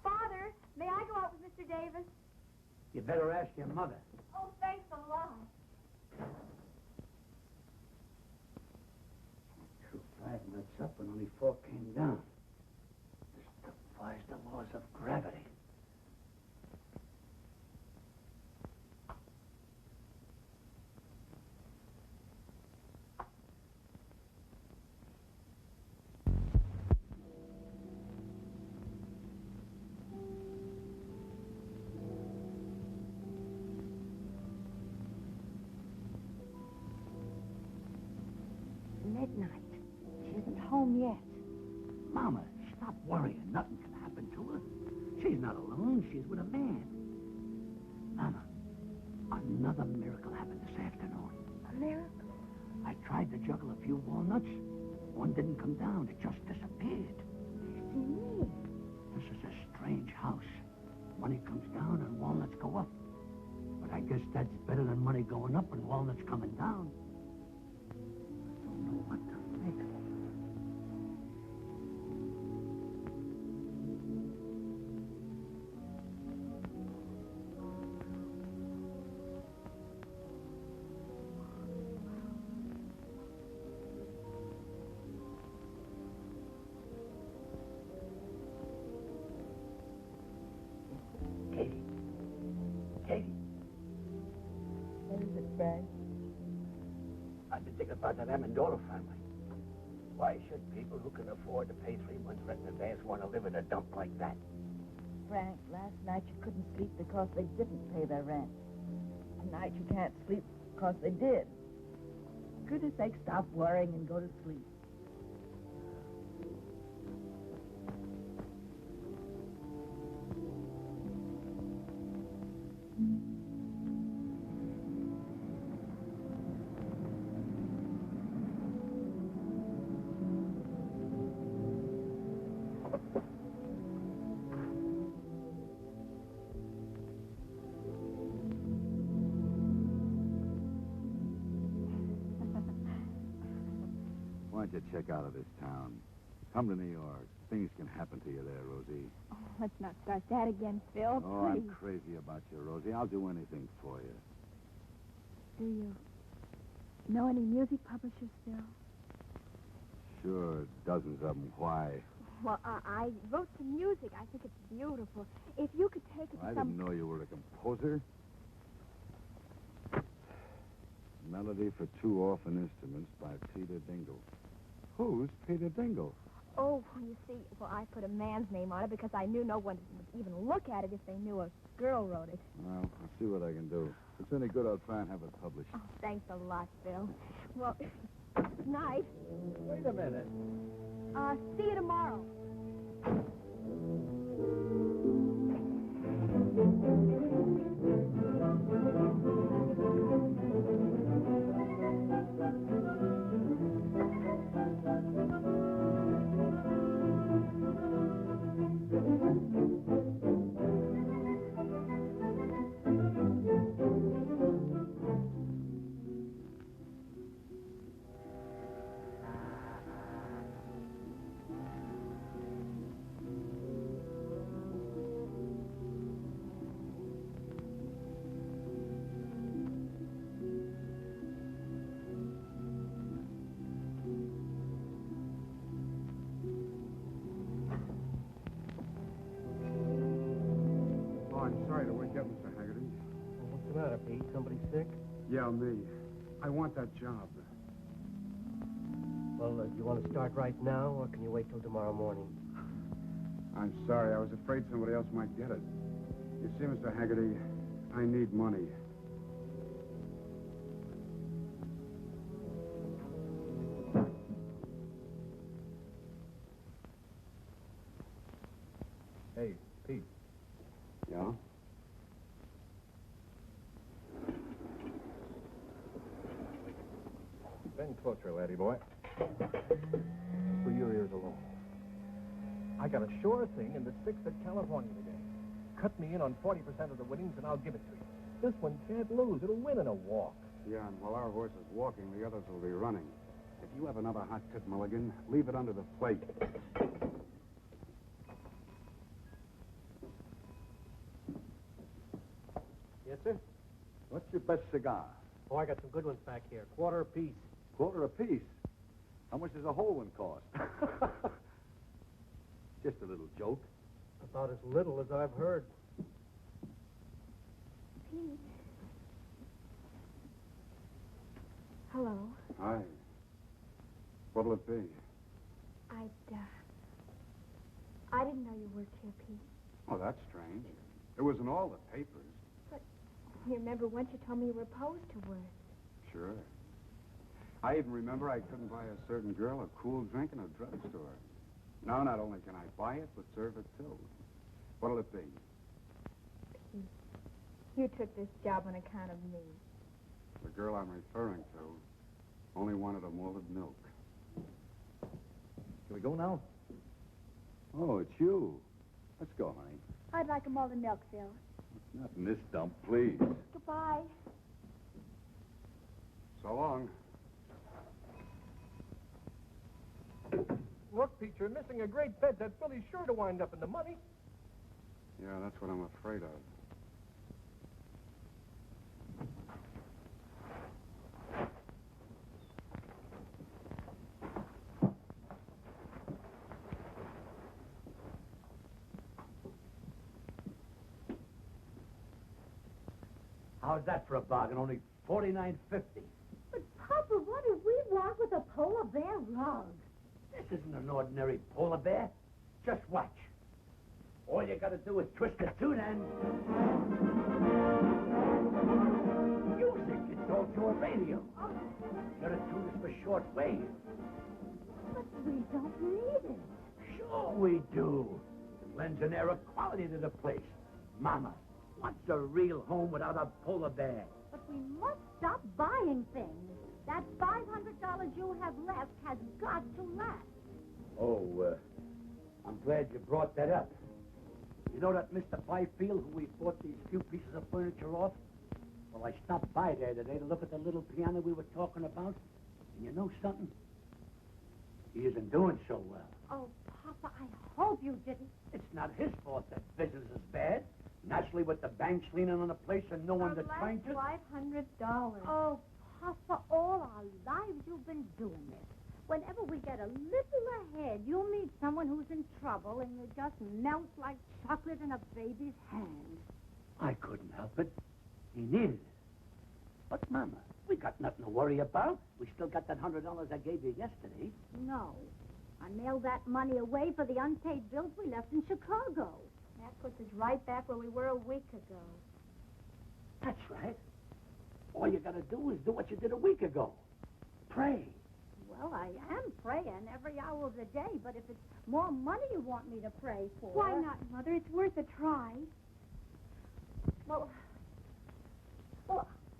Father, may I go out with Mr. Davis? You better ask your mother. Oh, thanks a lot. Threw 5 nuts up and only 4 came down. This defies the laws of gravity. Midnight. She isn't home yet. Mama, stop worrying. Nothing can happen to her. She's not alone. She's with a man. Mama, another miracle happened this afternoon. A miracle? I tried to juggle a few walnuts. One didn't come down. It just disappeared. What do you mean? This is a strange house. Money comes down and walnuts go up. But I guess that's better than money going up and walnuts coming down. I don't know what to make of it. Katie. Katie. What is it, Frank? I've been thinking about that Amendola family. Why should people who can afford to pay 3 months' rent in advance want to live in a dump like that? Frank, last night you couldn't sleep because they didn't pay their rent. Tonight you can't sleep because they did. For goodness sake, stop worrying and go to sleep. Why don't you check out of this town? Come to New York. Things can happen to you there, Rosie. Oh, let's not start that again, Phil. Oh, I'm Please. crazy about you, Rosie. I'll do anything for you. Do you know any music publishers, Phil? Sure, dozens of them. Why? Well, I wrote some music. I think it's beautiful. If you could take it to I some... didn't know you were a composer. Melody for 2 orphan instruments by Peter Dingle. Who's Peter Dingle? Oh, you see, well, I put a man's name on it because I knew no one would even look at it if they knew a girl wrote it. Well, I'll see what I can do. If it's any good, I'll try and have it published. Oh, thanks a lot, Phil. Well, good night. Wait a minute. See you tomorrow. Oh, I'm sorry to wake you up, Mr. Haggerty. What's the matter, Pete? Somebody sick? Yeah, me. I want that job. Well, do you want to start right now, or can you wait till tomorrow morning? I'm sorry. I was afraid somebody else might get it. You see, Mr. Haggerty, I need money. Pete. Yeah? Bend closer, laddie boy. For your ears alone. I got a sure thing in the 6th at California today. Cut me in on 40% of the winnings and I'll give it to you. This one can't lose. It'll win in a walk. Yeah, and while our horse is walking, the others will be running. If you have another hot tip, Mulligan, leave it under the plate. Yes, sir? What's your best cigar? Oh, I got some good ones back here. Quarter apiece. Quarter apiece. How much does a whole one cost? Just a little joke. About as little as I've heard. Pete. Hello. Hi. What'll it be? I didn't know you worked here, Pete. Oh, that's strange. It was in all the papers. You remember once you told me you were opposed to work. Sure. I even remember I couldn't buy a certain girl a cool drink in a drugstore. Now, not only can I buy it, but serve it, too. What'll it be? Pete, you took this job on account of me. The girl I'm referring to only wanted a molded milk. Can we go now? Oh, it's you. Let's go, honey. I'd like a malted milk, Phil. Not in this dump, please. Goodbye. So long. Look, Pete, you're missing a great bet. That filly's sure to wind up in the money. Yeah, that's what I'm afraid of. How's that for a bargain? Only $49.50. But, Papa, what do we want with a polar bear rug? This isn't an ordinary polar bear. Just watch. All you gotta do is twist the tune and... Music! It's all to a radio. Gotta tune this for short wave. But we don't need it. Sure we do. It lends an air of quality to the place. Mama, what's a real home without a polar bear? But we must stop buying things. That $500 you have left has got to last. Oh, I'm glad you brought that up. You know that Mr. Byfield who we bought these few pieces of furniture off? Well, I stopped by there today to look at the little piano we were talking about. And you know something? He isn't doing so well. Oh, Papa, I hope you didn't. It's not his fault that business is bad. Naturally, with the banks leaning on the place and no one to trying to... $500. Oh, Papa, all our lives you've been doing this. Whenever we get a little ahead, you'll meet someone who's in trouble and you just melt like chocolate in a baby's hand. I couldn't help it. He needed it. But, Mama, we got nothing to worry about. We still got that $100 I gave you yesterday. No. I mailed that money away for the unpaid bills we left in Chicago. That puts us right back where we were a week ago. That's right. All you gotta do is do what you did a week ago. Pray. Well, I am praying every hour of the day, but if it's more money you want me to pray for... Why not, Mother? It's worth a try. Well,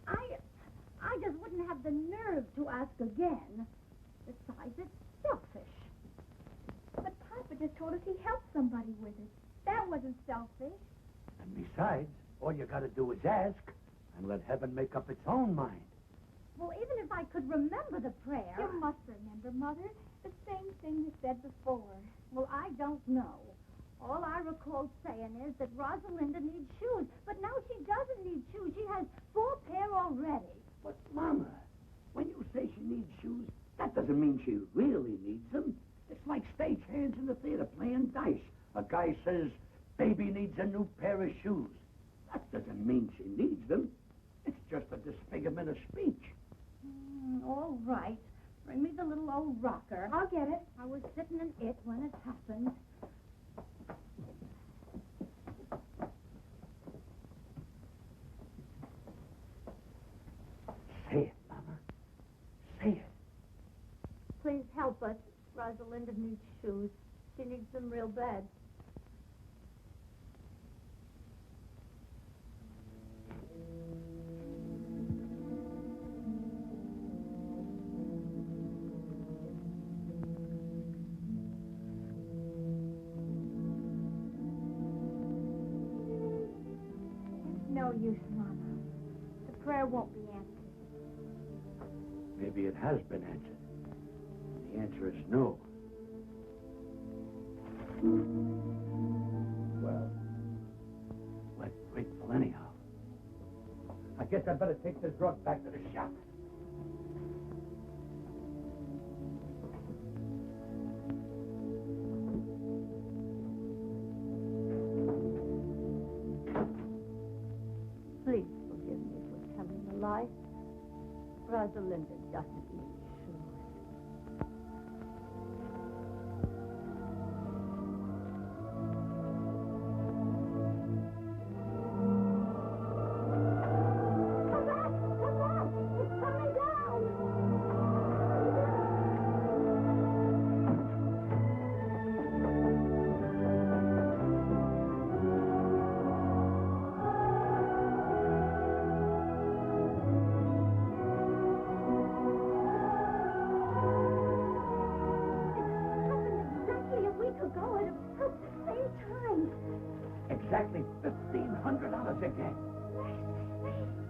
I just wouldn't have the nerve to ask again. Besides, it's selfish. But Papa just told us he helped somebody with it. That wasn't selfish. And besides, all you gotta do is ask and let heaven make up its own mind. Well, even if I could remember the prayer... You must remember, Mother. The same thing you said before. Well, I don't know. All I recall saying is that Rosalinda needs shoes. But now she doesn't need shoes. She has 4 pair already. But, Mama, when you say she needs shoes, that doesn't mean she really needs them. It's like stagehands in the theater playing dice. A guy says, baby needs a new pair of shoes. That doesn't mean she needs them. It's just a disfigurement of speech. All right. Bring me the little old rocker. I'll get it. I was sitting in it when it happened. Say it, Mama. Say it. Please help us. Rosalinda needs shoes. She needs them real bad. No use, Mama. The prayer won't be answered. Maybe it has been answered. The answer is no. Well, we're grateful anyhow. I guess I'd better take this drug back to the shop. Please forgive me for telling a lie. Rosalinda doesn't eat shoes. Come back! Come back! It's coming down! Exactly a week ago at about the same time. Exactly $1,500 again.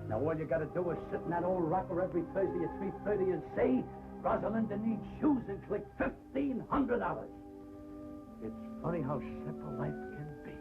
Now all you gotta do is sit in that old rocker every Thursday at 3:30 and say, Rosalinda needs shoes, and click $1,500. It's funny how simple life can be.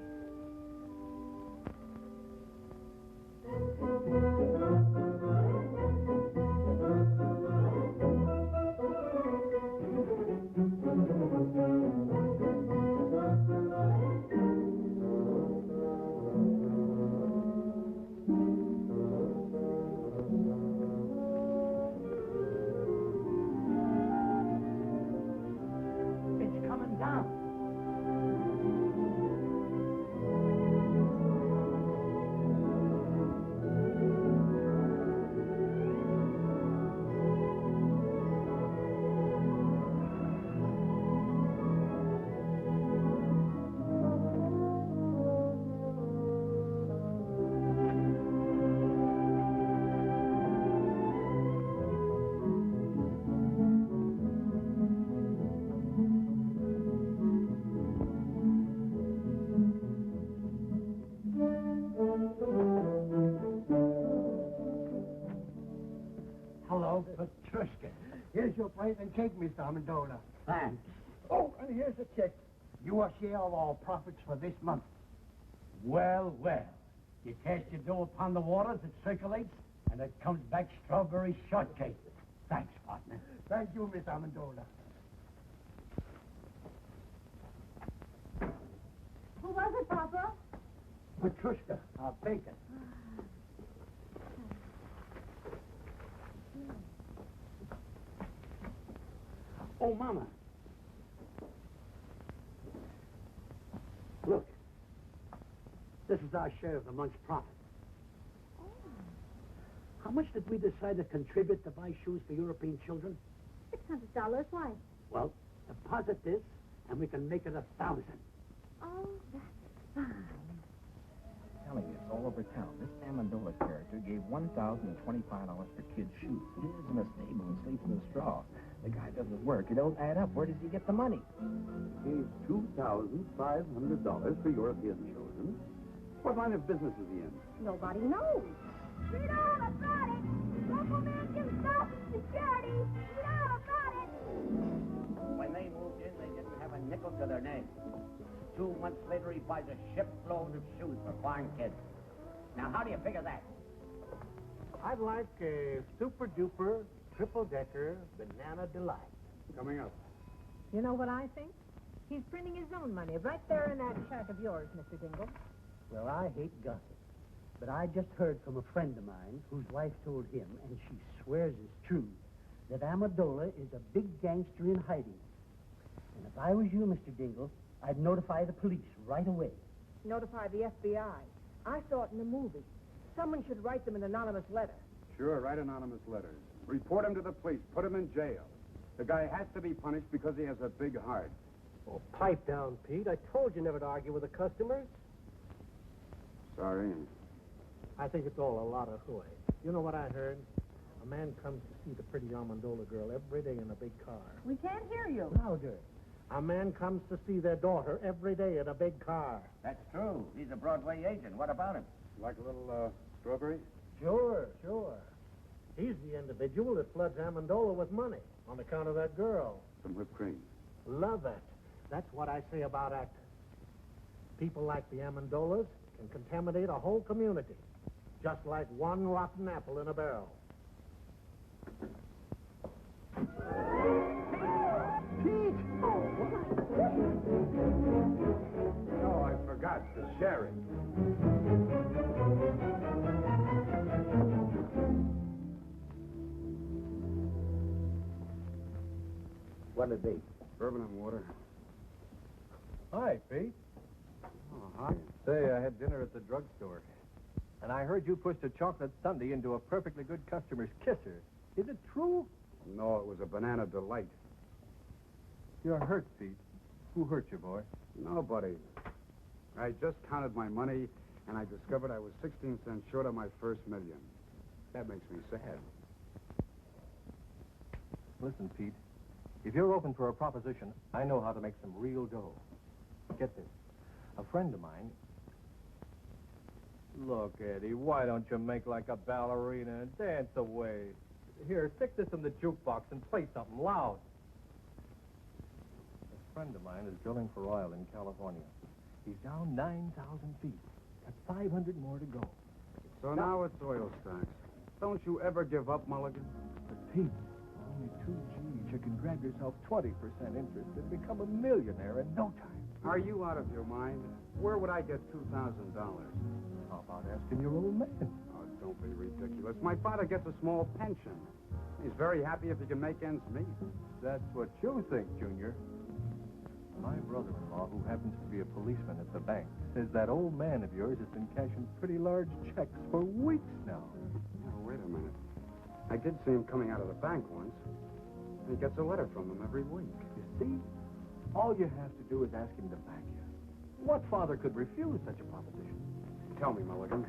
It's coming down. Hello, Petrushka. Here's your plate and cake, Mr. Amendola. Thanks. Oh, and here's a check. Your share of our profits for this month. Well, well. You cast your dough upon the waters, it circulates, and it comes back strawberry shortcake. Thanks, partner. Thank you, Mr. Amendola. Who was it, Papa? Petrushka, our bacon. Oh, Mama. Look. This is our share of the month's profit. How much did we decide to contribute to buy shoes for European children? $600. Why? Well, deposit this, and we can make it 1,000. Oh, that's fine. Telling you, it's all over town. This Amendola character gave $1,025 for kids' shoes. He lives in a stable and sleeps in a straw. The guy doesn't work. It don't add up. Where does he get the money? Gave $2,500 for European children. What line of business is he in? Nobody knows. Read all about it. Local man gives stuff to charity. Read all about it. When they moved in, they didn't have a nickel to their name. 2 months later, he buys a shipload of shoes for foreign kids. Now, how do you figure that? I'd like a super-duper, triple-decker banana delight. Coming up. You know what I think? He's printing his own money right there in that shack of yours, Mr. Dingle. Well, I hate gossip. But I just heard from a friend of mine whose wife told him, and she swears it's true, that Amendola is a big gangster in hiding. And if I was you, Mr. Dingle, I'd notify the police right away. Notify the FBI. I saw it in the movie. Someone should write them an anonymous letter. Sure, write anonymous letters. Report him to the police. Put him in jail. The guy has to be punished because he has a big heart. Oh, pipe down, Pete. I told you never to argue with the customers. Sorry. I think it's all a lot of hooey. You know what I heard? A man comes to see the pretty Amendola girl every day in a big car. We can't hear you. Louder. A man comes to see their daughter every day in a big car. That's true. He's a Broadway agent. What about him? Like a little, strawberry? Sure, sure. He's the individual that floods Amendola with money on account of that girl. Some whipped cream. Love it. That's what I say about actors. People like the Amendolas can contaminate a whole community, just like one rotten apple in a barrel. Pete! Oh, I forgot the sherry. What'll it be? Bourbon and water. Hi, Pete. Oh, hi. Say, I had dinner at the drugstore, and I heard you pushed a chocolate sundae into a perfectly good customer's kisser. Is it true? No, it was a banana delight. You're hurt, Pete. Who hurt you, boy? Nobody. I just counted my money, and I discovered I was 16 cents short of my first million. That makes me sad. Listen, Pete. If you're open for a proposition, I know how to make some real dough. Get this. A friend of mine... Look, Eddie, why don't you make like a ballerina and dance away? Here, stick this in the jukebox and play something loud. A friend of mine is drilling for oil in California. He's down 9,000 feet. Got 500 more to go. So now it's oil stocks. Don't you ever give up, Mulligan? But Pete, only 2 G's, you can grab yourself 20% interest and become a millionaire in no time. Are you out of your mind? Where would I get $2,000? How about asking your old man? Oh, don't be ridiculous. My father gets a small pension. He's very happy if he can make ends meet. That's what you think, Junior. My brother-in-law, who happens to be a policeman at the bank, says that old man of yours has been cashing pretty large checks for weeks now. Oh, wait a minute. I did see him coming out of the bank once. He gets a letter from them every week. You see? All you have to do is ask him to back you. What father could refuse such a proposition? Tell me, Mulligan,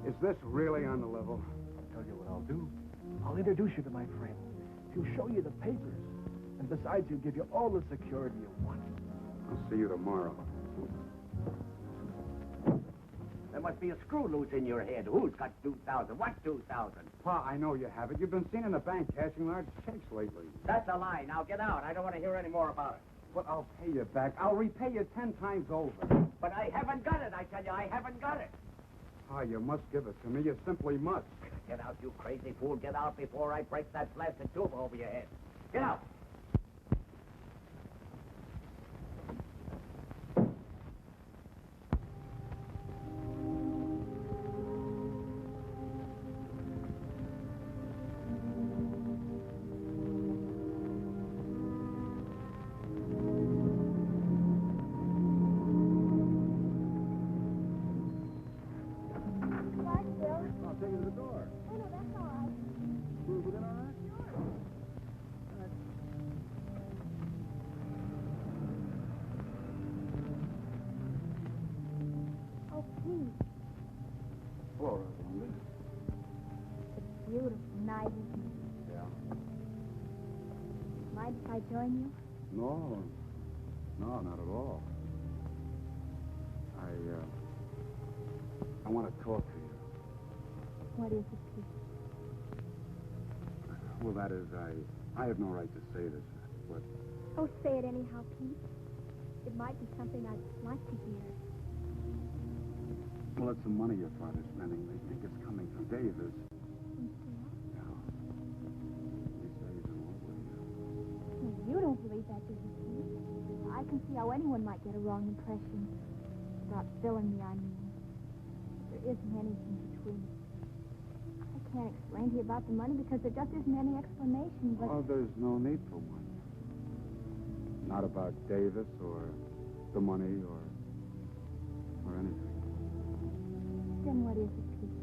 is this really on the level? I'll tell you what I'll do. I'll introduce you to my friend. He'll show you the papers. And besides, he'll give you all the security you want. I'll see you tomorrow. There must be a screw loose in your head. Who's got 2,000? What 2,000? Pa, I know you have it. You've been seen in the bank cashing large checks lately. That's a lie. Now get out. I don't want to hear any more about it. But I'll pay you back. I'll repay you 10 times over. But I haven't got it, I tell you. I haven't got it. Pa, you must give it to me. You simply must. Get out, you crazy fool. Get out before I break that blasted tube over your head. Get out. I join you? No, not at all. I want to talk to you. What is it, Pete? Well, that is, I have no right to say this, but... Oh, say it anyhow, Pete. It might be something I'd like to hear. Well, it's the money your father's spending. They think it's coming from Davis. Yeah. He says he's in love with you. You don't believe that, do you, Pete? I can see how anyone might get a wrong impression. About Phil and me, I mean. There isn't anything between us. I can't explain to you about the money because there just isn't any explanation, but... Oh, there's no need for one. Not about Davis or the money or anything. Then what is it, Pete?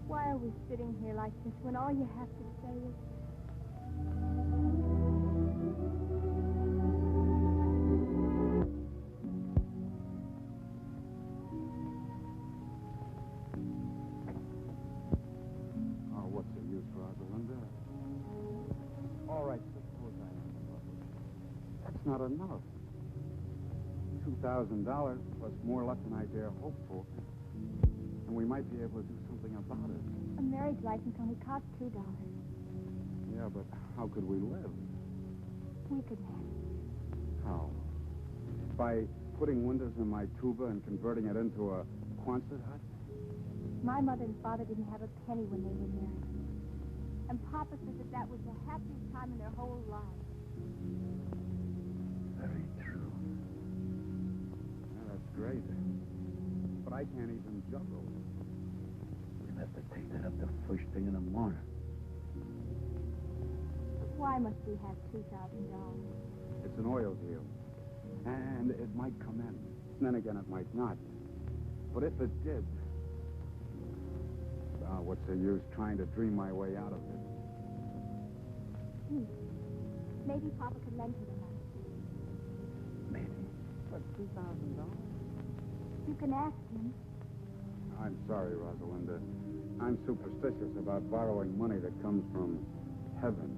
Why are we sitting here like this when all you have to say is... Oh, what's the use, Rosalinda? All right, suppose I am. That's not enough. $2,000 plus more luck than I dare hope for. and we might be able to do something about it. A marriage license only costs $2. Yeah, but how could we live? We could manage. How? By putting windows in my tuba and converting it into a Quonset hut? My mother and father didn't have a penny when they were married. And Papa said that was the happiest time in their whole lives. Very true. Yeah, that's great. But I can't even juggle. We'll have to take that up the first thing in the morning. Why must we have $2,000? It's an oil deal. And it might come in. Then again, it might not. But if it did, what's the use trying to dream my way out of it? Maybe Papa could lend you the money. Maybe. For $2,000? You can ask him. I'm sorry, Rosalinda. I'm superstitious about borrowing money that comes from heaven.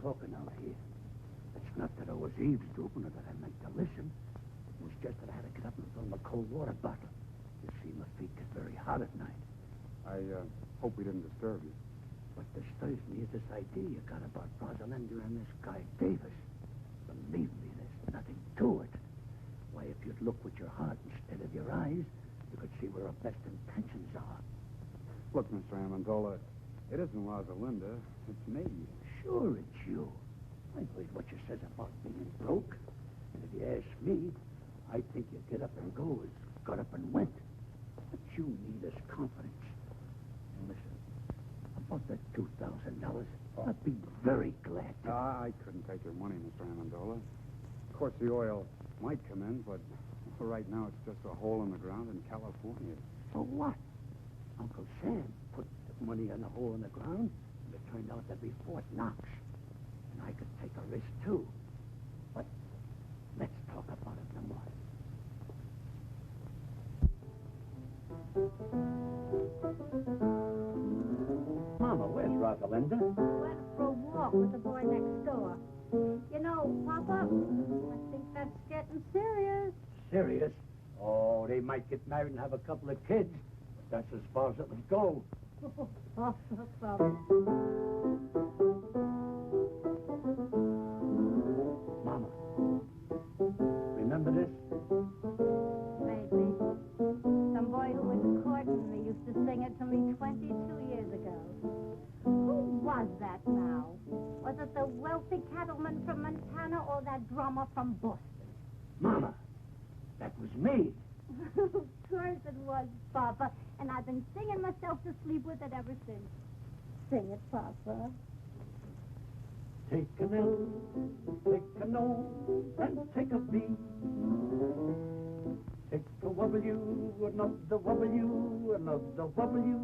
Talking out here. It's not that I was eavesdropping or that I meant to listen. It was just that I had to get up and fill my cold water bottle. You see, my feet get very hot at night. I hope we didn't disturb you. What disturbs me is this idea you got about Rosalinda and this guy Davis. Believe me, there's nothing to it. Why, if you'd look with your heart instead of your eyes, you could see where our best intentions are. Look, Mr. Amendola, it isn't Rosalinda. It's me. Sure, it's you. I heard what you said about being broke. And if you ask me, I think you get up and go as got up and went. What you need is confidence. And listen, about that $2,000, I'd be very glad to. I couldn't take your money, Mr. Amendola. Of course, the oil might come in, but for right now, it's just a hole in the ground in California. So what? Uncle Sam put the money in a hole in the ground. It turned out to be Fort Knox. And I could take a risk, too. But let's talk about it no more. Mama, where's Rosalinda? Went for a walk with the boy next door. You know, Papa, I think that's getting serious. Serious? Oh, they might get married and have a couple of kids. But that's as far as it would go. Mama, remember this? Maybe. Some boy who was courting me used to sing it to me 22 years ago. Who was that now? Was it the wealthy cattleman from Montana or that drummer from Boston? Mama, that was me. Of course it was, Papa. And I've been singing myself to sleep with it ever since. Sing it, Papa. Take an L, take an O, and take a B. Take a W, another W, another W.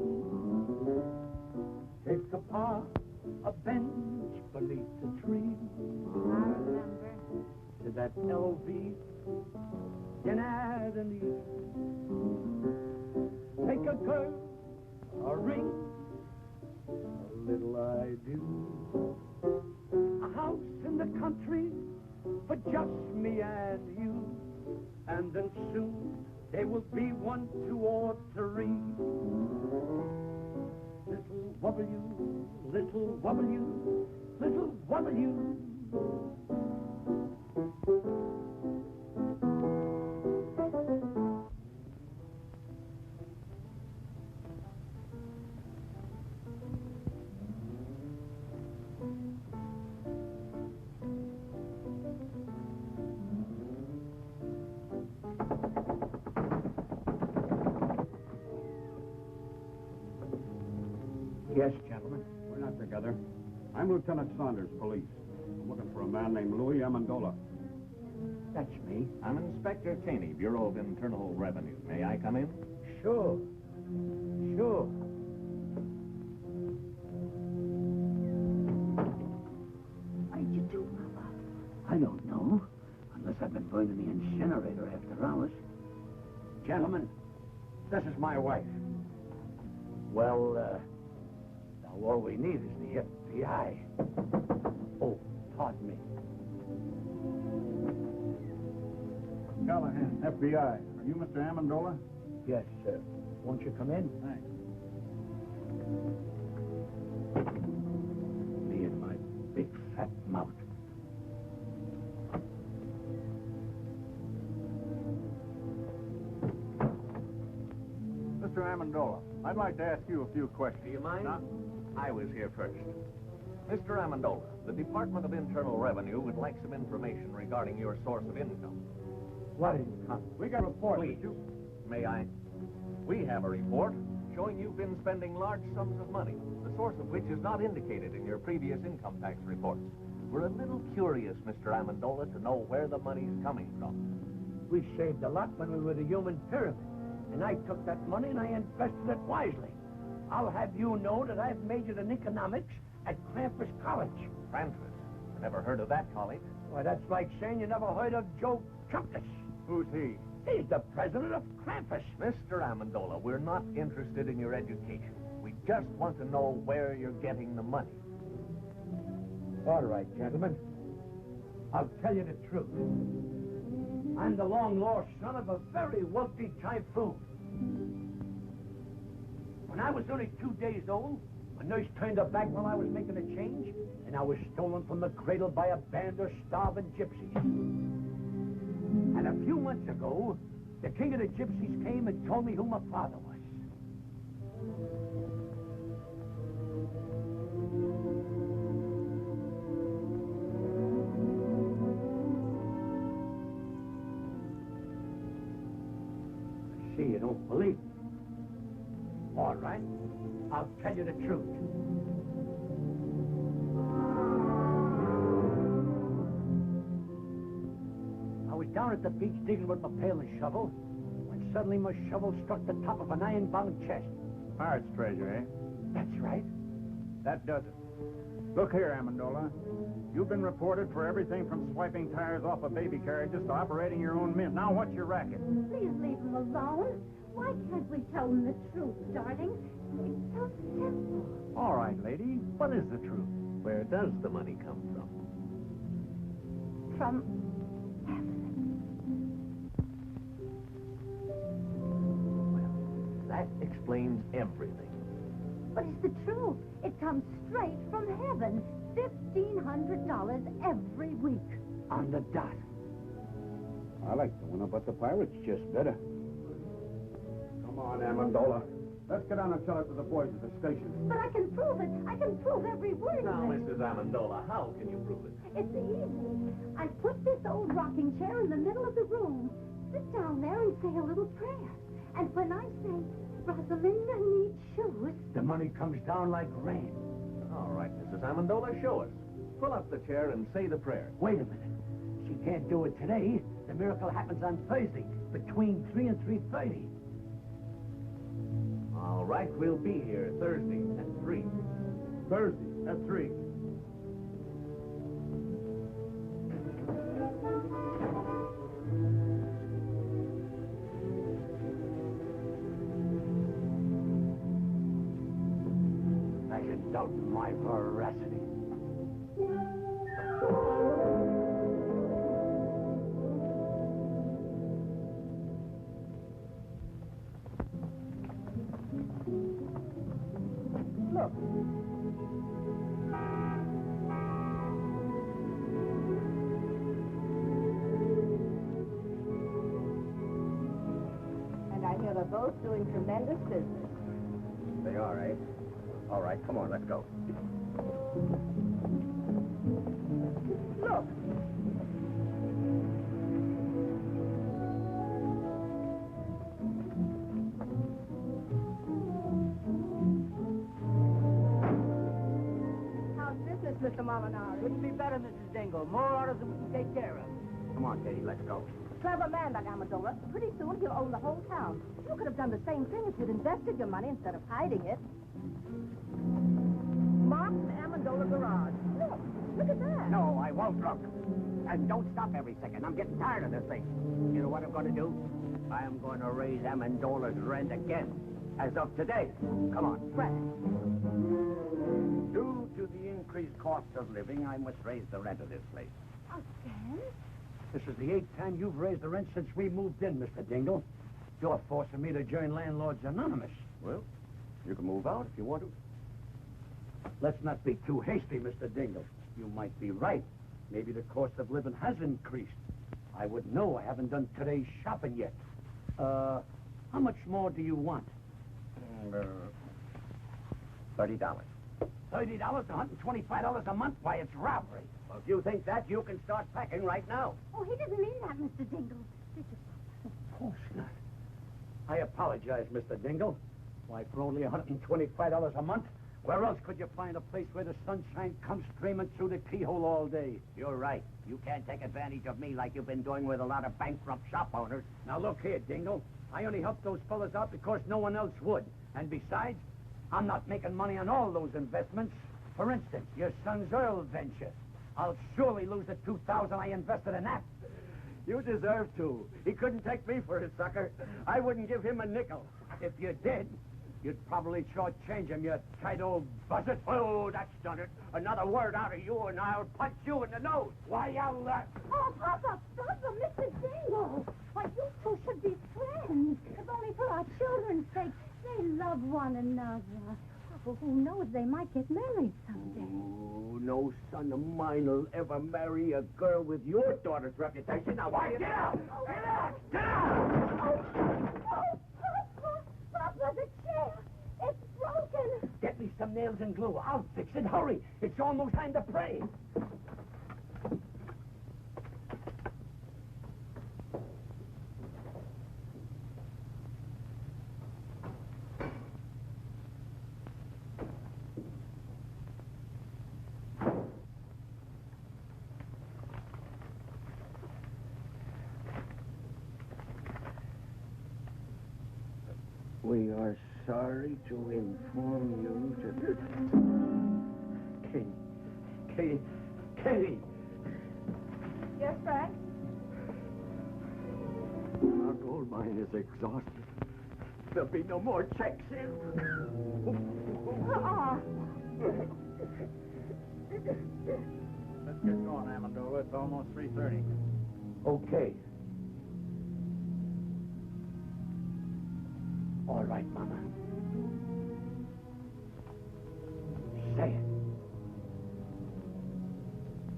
Take a par, a bench beneath the tree. I remember. To that LV, then add an E. Take a girl, a ring, a little I do. A house in the country for just me and you. And then soon there will be 1, 2, or 3. Little W, little W, little W. together. I'm Lieutenant Saunders, police. I'm looking for a man named Louis Amendola. That's me. I'm Inspector Taney, Bureau of Internal Revenue. May I come in? Sure. Sure. What did you do, Papa? I don't know. Unless I've been burning the incinerator after hours. Gentlemen, this is my wife. Well, now all we need is the FBI. Oh, pardon me. Callahan, FBI. Are you Mr. Amendola? Yes, sir. Won't you come in? Thanks. Me and my big fat mouth. Mr. Amendola, I'd like to ask you a few questions. Do you mind? I was here first. Mr. Amendola, the Department of Internal Revenue would like some information regarding your source of income. What income? We got a report. Please. May I? We have a report showing you've been spending large sums of money, the source of which is not indicated in your previous income tax reports. We're a little curious, Mr. Amendola, to know where the money's coming from. We saved a lot when we were the human pyramid. And I took that money and I invested it wisely. I'll have you know that I've majored in economics at Krampus College. Krampus? I never heard of that college. Why, that's like saying you never heard of Joe Chunkus. Who's he? He's the president of Krampus. Mr. Amendola, we're not interested in your education. We just want to know where you're getting the money. All right, gentlemen. I'll tell you the truth. I'm the long-lost son of a very wealthy typhoon. When I was only 2 days old, my nurse turned her back while I was making a change, and I was stolen from the cradle by a band of starving gypsies. And a few months ago, the king of the gypsies came and told me who my father was. I see you don't believe me. All right, I'll tell you the truth. I was down at the beach digging with my pail and shovel when suddenly my shovel struck the top of an iron-bound chest. Pirate's treasure, eh? That's right. That does it. Look here, Amendola. You've been reported for everything from swiping tires off of baby carriages to operating your own mint. Now, what's your racket? Please leave him alone. Why can't we tell him the truth, darling? It's so simple. All right, lady. What is the truth? Where does the money come from? From That explains everything. But it's the truth. It comes straight from heaven. $1,500 every week. On the dot. I like the one about the pirates just better. Come on, Amendola. Let's get on and tell it to the boys at the station. But I can prove it. I can prove every word Now, of it. Mrs. Amendola, how can you prove it? It's easy. I put this old rocking chair in the middle of the room. Sit down there and say a little prayer. And when I say, Rosalinda needs shoes, The money comes down like rain. All right, Mrs. Amendola, show us. Pull up the chair and say the prayer. Wait a minute. She can't do it today. The miracle happens on Thursday, between 3 and 3:30. All right, we'll be here Thursday at 3. Thursday at 3. I can doubt my veracity. Look. And I hear they're both doing tremendous business. They are, eh? All right, come on, let's go. Look. a mile an hour. Couldn't be better, Mrs. Dingle. More orders than we can take care of. Come on, Katie, let's go. Clever man, that Amendola. Pretty soon he'll own the whole town. You could have done the same thing if you'd invested your money instead of hiding it. Mark's Amendola Garage. Look at that. No, I won't look. And don't stop every second. I'm getting tired of this thing. You know what I'm going to do? I am going to raise Amendola's rent again. As of today. Come on. Frank. Due to the increased cost of living, I must raise the rent of this place. Again? This is the 8th time you've raised the rent since we moved in, Mr. Dingle. You're forcing me to join Landlords Anonymous. Well, you can move out if you want to. Let's not be too hasty, Mr. Dingle. You might be right. Maybe the cost of living has increased. I would know. I haven't done today's shopping yet. How much more do you want? $30. $30, $125 a month? Why, it's robbery. Well, if you think that, you can start packing right now. Oh, he didn't mean that, Mr. Dingle. Of course not. I apologize, Mr. Dingle. Why, for only $125 a month, where else could you find a place where the sunshine comes streaming through the keyhole all day? You're right. You can't take advantage of me like you've been doing with a lot of bankrupt shop owners. Now, look here, Dingle. I only helped those fellas out because no one else would. And besides, I'm not making money on all those investments. For instance, your son's oil venture. I'll surely lose the $2,000 I invested in that. You deserve to. He couldn't take me for a sucker. I wouldn't give him a nickel. If you did, you'd probably shortchange him, you tight old buzzard. Oh, that's done it. Another word out of you, and I'll punch you in the nose. Why, I'll... Oh, Papa, Mr. Dingle. Why, you two should be friends. If only for our children's sake. They love one another. Well, who knows, they might get married someday. Oh, no son of mine will ever marry a girl with your daughter's reputation. Now, why get out? Get out! Get out! Oh, Papa, the chair. It's broken. Get me some nails and glue. I'll fix it. Hurry. It's almost time to pray. We are sorry to inform you that... Katie! Yes, Frank? Our gold mine is exhausted. There'll be no more checks in. Let's get going, Amendola. It's almost 3:30. Okay. All right, Mama. Say it.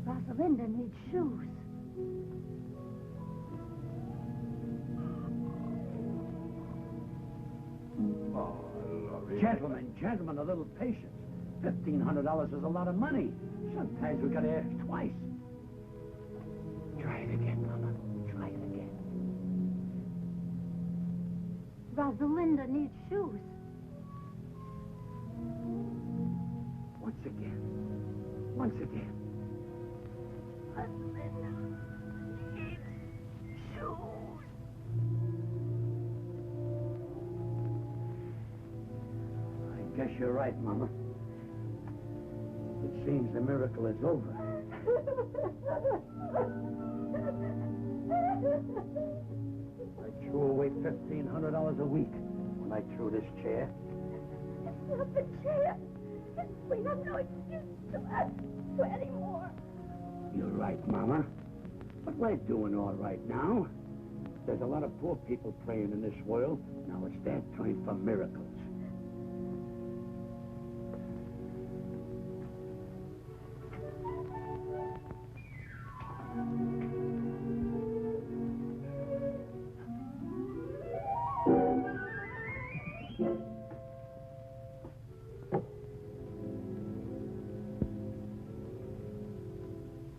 Rosalinda needs shoes. Oh, Laurie. Gentlemen, a little patience. $1,500 is a lot of money. Sometimes we gotta ask twice. Try it again, Mama. Try it again. Rosalinda needs shoes. Once again. Once again. Rosalinda needs shoes. I guess you're right, Mama. It seems the miracle is over. I threw away $1,500 a week when I threw this chair. It's not the chair. We have no excuse to ask for any more. You're right, Mama. But we're doing all right now. There's a lot of poor people praying in this world. Now it's their time for miracles.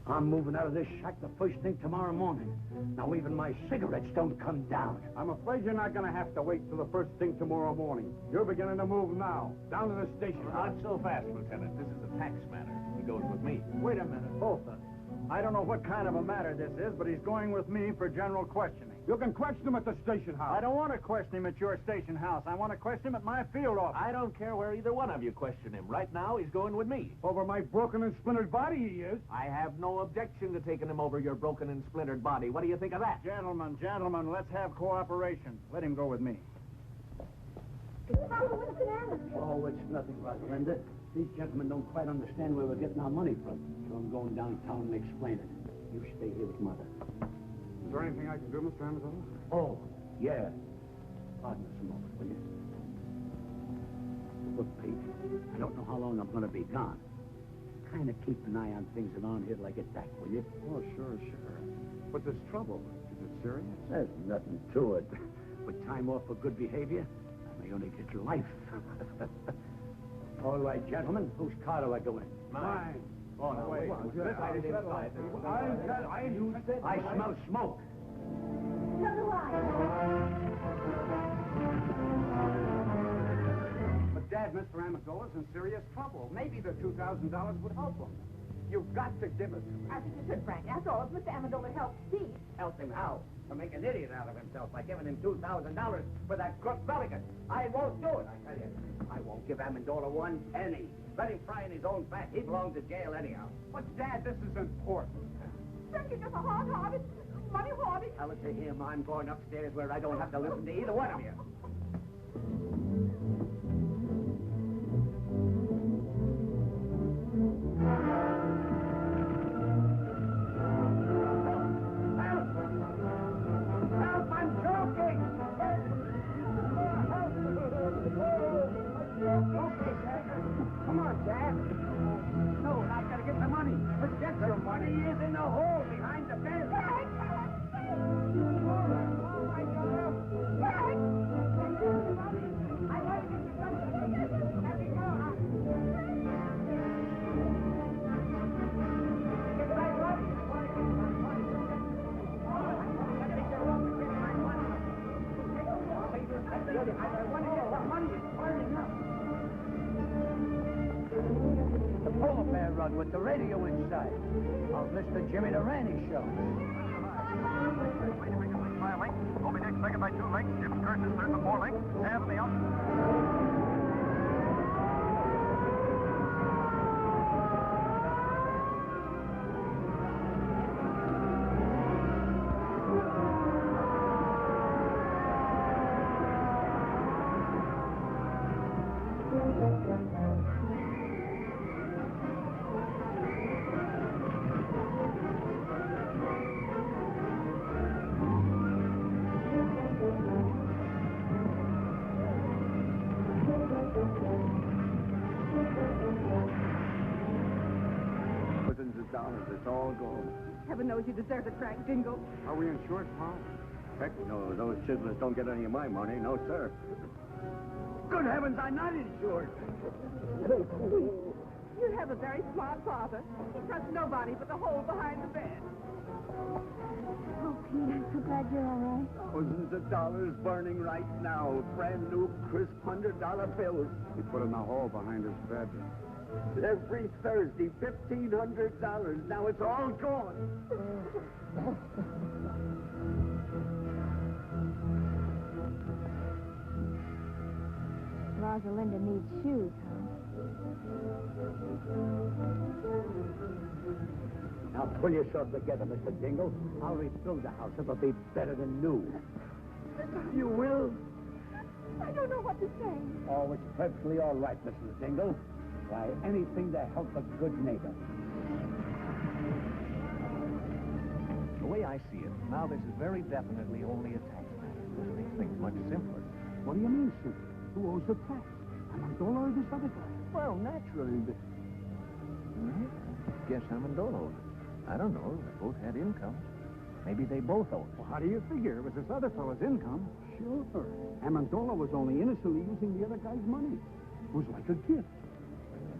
I'm moving out of this shack the first thing tomorrow morning. Now even my cigarettes don't come down. I'm afraid you're not going to have to wait till the first thing tomorrow morning. You're beginning to move now. Down to the station. Not so fast, Lieutenant. This is a tax matter. We goes with me. Wait a minute, both of us. I don't know what kind of a matter this is, but he's going with me for general questioning. You can question him at the station house. I don't want to question him at your station house. I want to question him at my field office. I don't care where either one of you question him. Right now, he's going with me. Over my broken and splintered body, he is. I have no objection to taking him over your broken and splintered body. What do you think of that? Gentlemen, let's have cooperation. Let him go with me. Papa, what's the matter? Oh, it's nothing, Rosalinda. These gentlemen don't quite understand where we're getting our money from. So I'm going downtown and explain it. You stay here with Mother. Is there anything I can do, Mr. Amazola? Oh, yeah. Pardon us a moment, will you? Look, Pete, I don't know how long I'm going to be gone. Kind of keep an eye on things around here till I get back, will you? Oh, sure. But this trouble, is it serious? There's nothing to it. With time off for good behavior, I may only get your life. All right, gentlemen, whose car do I go in? Mine. Oh, no, wait. I smell smoke. So do I. But, Dad, Mr. Amazola's in serious trouble. Maybe the $2,000 would help him. You've got to give it to me. I think you should, Frank. After all, if Mr. Amendola helps Pete. Help him how? To make an idiot out of himself by giving him $2,000 for that crook delegate. I won't do it, I tell you. I won't give Amendola one penny. Let him fry in his own fat. He belongs to jail anyhow. But, Dad, this is important. Frank, you're just a hard-hearted, money-hoarding. Tell it to him. I'm going upstairs where I don't have to listen to either one of you. Come on, Dad. No, I've got to get the money. But get your money is in the hole behind the fence. The polar bear rug with the radio inside. Of Mr. Jimmy Durante show. By a link. Moby Dick second by 2 lengths. Jim Curtis third by 4 lengths. Half the out. It's all gone. Heaven knows you deserve it, Frank Dingle. Are we insured, Paul? Heck no, those chiselers don't get any of my money. No, sir. Good heavens, I'm not insured. You have a very smart father. He trusts nobody but the hole behind the bed. Oh, Pete, I'm so glad you're all right. Thousands of dollars burning right now. Brand new, crisp $100 bills. He put in the hole behind his bed. Every Thursday, $1,500. Now it's all gone. Rosalinda needs shoes, huh? Now pull yourself together, Mr. Dingle. I'll rebuild the house. It'll be better than new. You will? I don't know what to say. Oh, it's perfectly all right, Mrs. Dingle. Why, anything to help a good neighbor. The way I see it, now this is very definitely only a tax matter. This makes things much simpler. What do you mean, sir? Who owes the tax? Amendola or this other guy? Well, naturally, guess Amendola owed it. I don't know. They both had incomes. Maybe they both owed it. Well, how do you figure? It was this other fellow's income. Sure. Amendola was only innocently using the other guy's money. It was like a gift.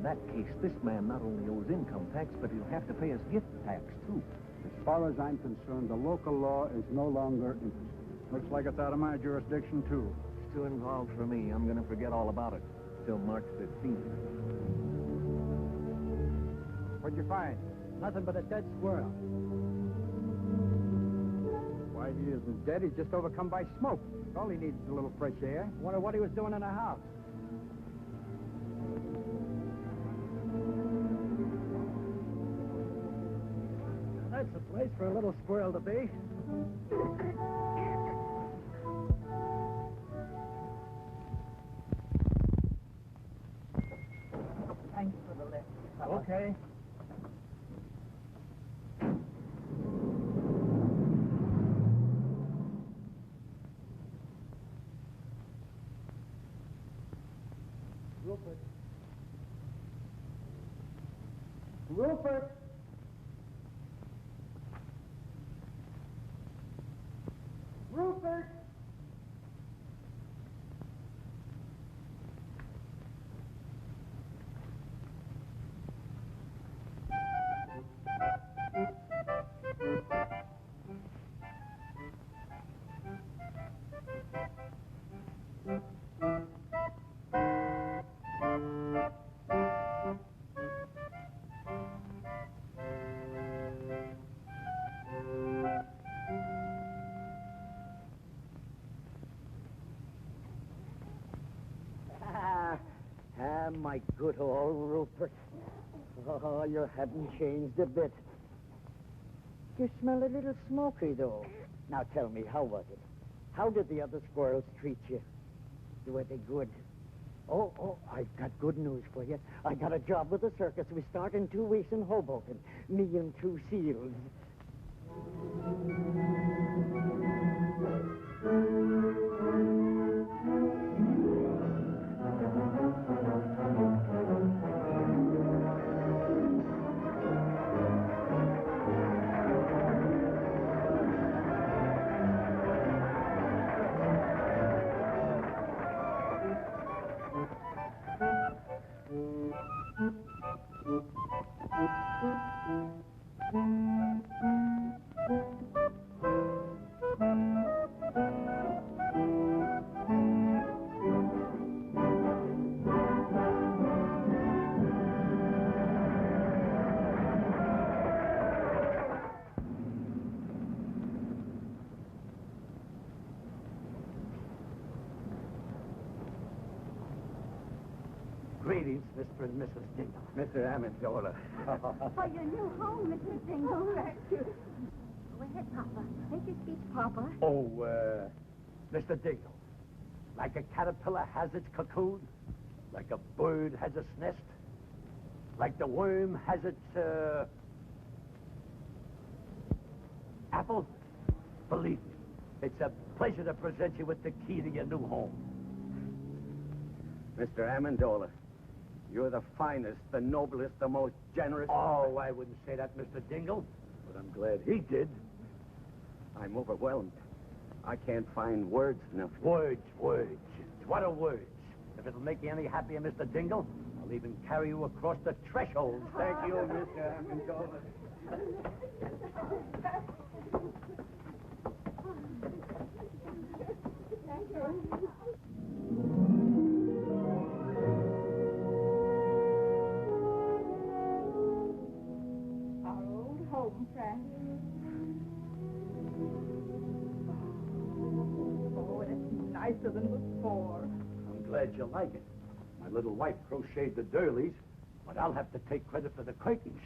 In that case, this man not only owes income tax, but he'll have to pay his gift tax, too. As far as I'm concerned, the local law is no longer interesting. Looks like it's out of my jurisdiction, too. It's too involved for me. I'm going to forget all about it till March 15th. What'd you find? Nothing but a dead squirrel. Why, he isn't dead. He's just overcome by smoke. All he needs is a little fresh air. Wonder what he was doing in the house. That's a place for a little squirrel to be. Thanks for the lift. Okay. Rupert. Rupert! Rupert! My good old Rupert. Oh, you haven't changed a bit. You smell a little smoky, though. Now tell me, how was it? How did the other squirrels treat you? Were they good? Oh, I've got good news for you. I got a job with the circus. We start in 2 weeks in Hoboken. Me and 2 seals. Greetings, Mr. and Mrs. Dingle. Mr. Amendola. For your new home, Mrs. Dingle. Thank you. Go ahead, Papa. Make your speech, Papa. Oh, Mr. Dingle. Like a caterpillar has its cocoon, like a bird has its nest, like the worm has its, apple. Believe me, it's a pleasure to present you with the key to your new home. Mr. Amendola, you're the finest, the noblest, the most generous... Oh, I wouldn't say that, Mr. Dingle, but I'm glad he did. I'm overwhelmed. I can't find words enough. Words. What are words? If it'll make you any happier, Mr. Dingle, I'll even carry you across the threshold. Thank you, Mr. Amendola. Our old home, Frank. Oh, it's nicer than before. I'm glad you like it. My little wife crocheted the doilies, but I'll have to take credit for the curtains.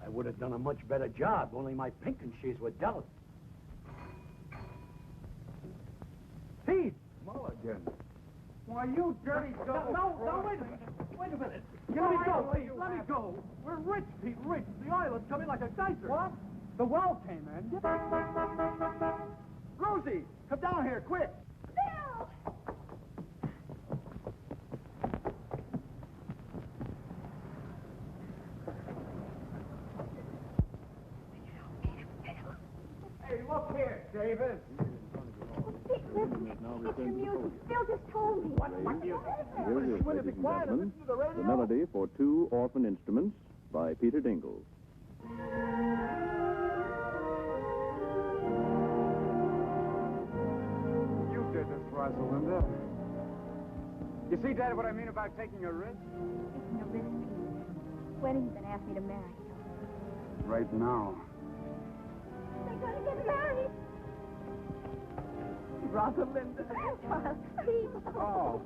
I would have done a much better job, only my pinkensies were dull. Pete! Mulligan. Why, you dirty dog. No, wait a minute. Wait a minute. Let me go, Pete. Let me go. We're rich, Pete, rich. The island's coming like a geyser. What? The well came in. Rosie, come down here, quick. Bill! Hey, look here, David. It's your music. Bill just told me. What music? Here it is, ladies and gentlemen, the melody for 2 orphan instruments by Peter Dingle. You did this, Rosalinda. You see, Dad, what I mean about taking a risk? Taking a risk, Pete. When are you going to ask me to marry you? Right now. They're going to get married. Rosalinda. Charles, please. Oh,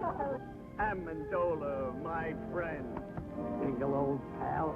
Charles. Amendola, my friend. Single old pal.